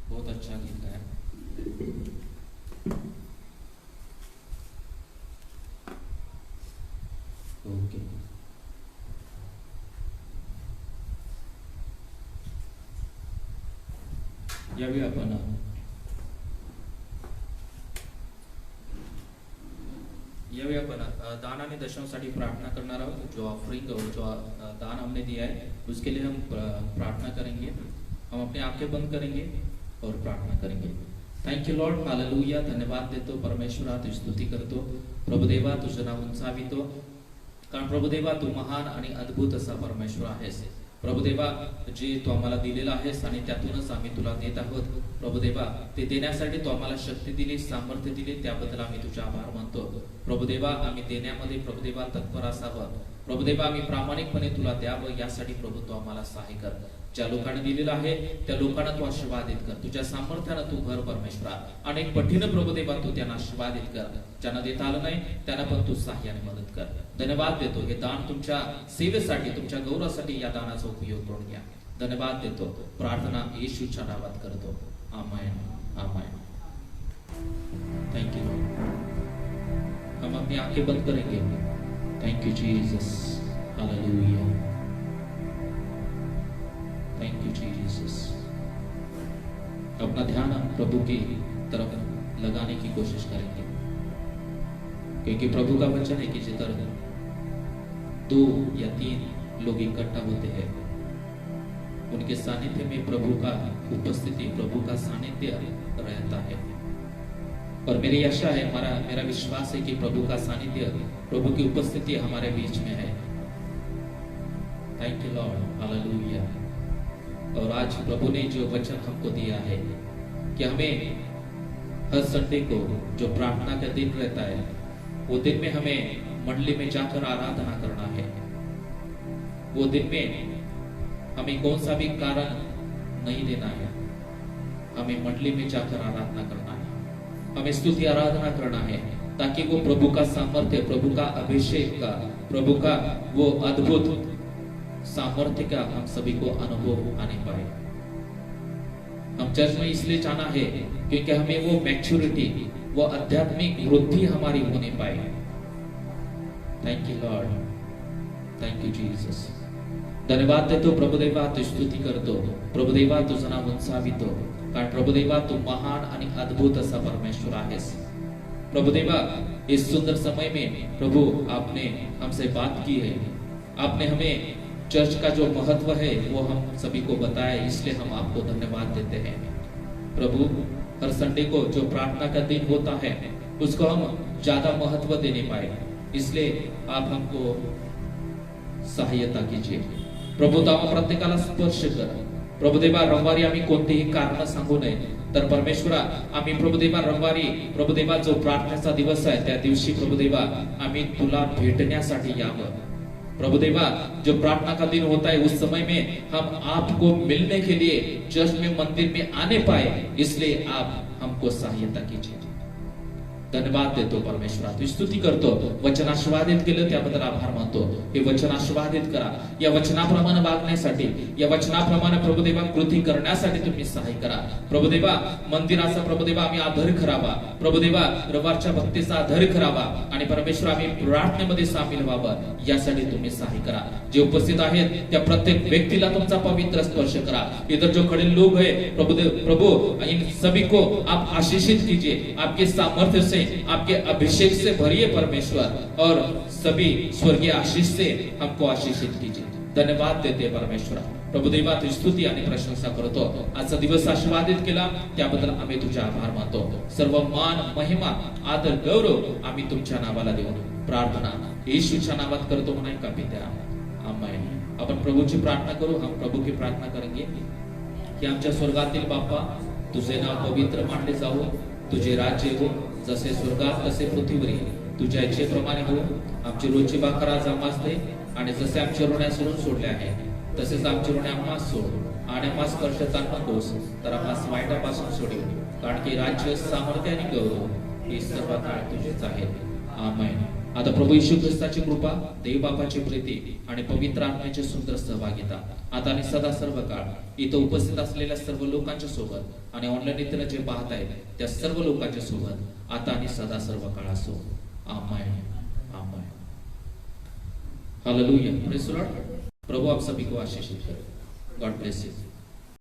बहुत अच्छा गीत है। ओके, यावेळी आपण दान आणि दशमसाठी प्रार्थना करना आहोत। जो ऑफरिंग और जो दान हमने दिया है उसके लिए हम प्रार्थना करेंगे। हम अपने आंखें बंद करेंगे और प्रार्थना करेंगे। Thank you lord, hallelujah. धन्यवाद देतो परमेश्वरा, तुझी स्तुती करतो प्रभुदेवा, तुझं नाव उंचावितो, कारण प्रभुदेवा तू महान आणि अद्भुत असा परमेश्वर आहेस। प्रभुदेवा, जे तू आम्हाला दिलेला आहेस आणि त्यातूनच आम्ही तुला देत आहोत प्रभुदेवा, ते देण्यासाठी तू आम्हाला शक्ती दिली, सामर्थ्य दिले, त्याबद्दल आम्ही तुझे आभार मानतो प्रभुदेवा। आम्ही देण्यामध्ये प्रभुदेवा तत्पर असावं प्रभुदेवा आम्ही प्रामाणिकपणे तुला द्यावं यासाठी प्रभू तू आम्हाला सहाय्य कर. ज्या लोकांना दिलेलं आहे त्या लोकांना तू आशीर्वादित कर. तुझ्या सामर्थ्यानं तू भर परमेश्वरा. अनेक पटीनं प्रभुदेवा तू त्यांना आशीर्वादित कर. ज्यांना देता आलं नाही त्यांना पण तू सहाय्याने मदत कर. धन्यवाद देतो हे दान तुमच्या सेवेसाठी तुमच्या गौरवासाठी या दानाचा उपयोग करून घ्या. धन्यवाद देतो. प्रार्थना येशूच्या नावात करतो. Amen amen. Thank you lord. हम अपनी आंखें बंद करेंगे. Thank you Jesus. Hallelujah. Thank you Jesus. अपना ध्यान हम प्रभु की तरफ लगाने की कोशिश करेंगे, क्योंकि प्रभु का वचन है कि जिधर 2 या 3 लोग इकट्ठा होते हैं उनके सानिध्य में प्रभु का उपस्थिति, प्रभु का सानिध्य रहता है. और मेरी आशा है, मेरा विश्वास है कि प्रभु का सानिध्य, प्रभु की उपस्थिति हमारे बीच में है. Thank you lord. हालेलुया. और आज प्रभु ने जो वचन हमको दिया है कि हमें हर संडे को जो प्रार्थना का दिन रहता है वो दिन में हमें मंडली में जाकर आराधना करना है. वो दिन में हमें कौन सा भी कारण नहीं देना है. हमें मंडली में जाकर आराधना करना है. हमें स्तुति आराधना करना है ताकि वो प्रभु का सामर्थ्य, प्रभु का अभिषेक का, प्रभु का वो अद्भुत सामर्थ्य का हम सभी को अनुभव आने पाए. हम चर्च में इसलिए जाना है क्योंकि हमें वो मैच्योरिटी, वो आध्यात्मिक वृद्धि हमारी होने पाए. Thank you Lord. Thank you Jesus. धन्यवाद देतो प्रभुदेवा. तू स्तुती करतो प्रभुदेवा. तुझं नाव उंचावितो कारण प्रभुदेवा तू महान आणि अद्भुत असा परमेश्वर आहेस. प्रभुदेवा इस सुंदर समय में प्रभु आपने हमसे बात की है. आपने हमें चर्च का जो महत्व है वो हम सभी को बताया, इसलिए हम आपको धन्यवाद देते हैं. प्रभु हर संडे को जो प्रार्थना का दिन होता है उसको हम ज्यादा महत्व देने पाए, इसलिए आप हमको सहायता कीजिए. प्रभु तो प्रत्येकाला स्पर्श कर. प्रभुदेवा रविवारी आम्ही कोणतेही कारण सांगू नये, तर परमेश्वरा आम्ही प्रभुदेवा रविवारी प्रभुदेवा जो प्रार्थनेचा दिवस आहे त्या दिवशी प्रभुदेवा आम्ही तुला भेटण्यासाठी यावं. प्रभुदेवा जो प्रार्थना का दिन होता है उस समय में हम आपको मिलने के लिए चर्च में, मंदिर में आने पाए, इसलिए आप हमको सहायता कीजिए. धन्यवाद देतो परमेश्वरा. तू स्तुती करतो. वचन आशीर्वादित केलं त्याबद्दल आभार मानतो. हे वचन आशीर्वादित करा. या वचनाप्रमाणे वागण्यासाठी, या वचनाप्रमाणे प्रभुदेवा कृती करण्यासाठी तुम्ही सहाय्य करा. प्रभुदेवा मंदिराचा प्रभुदेवा आम्ही आधार करावा. प्रभुदेवा रविवारच्या भक्तीचा आधार करावा आणि परमेश्वर आम्ही प्रार्थनेमध्ये सामील व्हावं यासाठी तुम्ही सहाय्य करा. जे उपस्थित आहेत त्या प्रत्येक व्यक्तीला तुमचा पवित्र स्पर्श करा. इधर जो खड़े लोग हैं प्रभु इन सभी को आप आशीषित कीजिए. आपके सामर्थ्य से, आपके अभिषेक से भरिए परमेश्वर, और सभी स्वर्गीय आशीष से हमको आशीषित कीजिए. धन्यवाद देते परमेश्वरा. प्रभुदेवा तुझी स्तुती आणि प्रशंसा करतो. आजचा दिवस आशीर्वादित केला त्याबद्दल आम्ही तुझे आभार मानतो. सर्व मान, महिमा, आदर, गौरव आम्ही तुमच्या नावाला देऊ. प्रार्थना येशूच्या नावात करतो म्हणाय का पित्या. आमेन. आपण प्रभूची प्रार्थना करू. हम प्रभू की प्रार्थना करेंगे की आमच्या स्वर्गातील बाप्पा, तुझे नाव पवित्र मानले जावो. तुझे राज्य हो, जसे स्वर्गात तसे पृथ्वीवरील. तुझ्या इच्छेप्रमाणे हो. आमची रोजची भाकर आज आम्हास दे, आणि जसे आमच्या ऋण्या सोडून सोडल्या आहेत तसेच आमची ऋणे आम्हास सोड, आणि आम्हास स्पर्शता नकोस, तर आम्हास वाईटापासून सोडव. कारण की राज्य, सामर्थ्य आणि गौरव हे सर्व काळ तुझेच आहेत. आमेन. आता प्रभू येशू ख्रिस्ताची कृपा, देव बापाची प्रीती आणि पवित्र आत्म्याची सुंदर सहभागिता आता आणि सदा सर्व काळ इथं उपस्थित असलेल्या सर्व लोकांच्या सोबत आणि ऑनलाईन इथं जे पाहत आहेत त्या सर्व लोकांच्या सोबत आता आणि सदा सर्व काळ असो. Amen. Amen. Hallelujah. Praise the lord. प्रभु आप सभी को आशीषित करे. God bless you.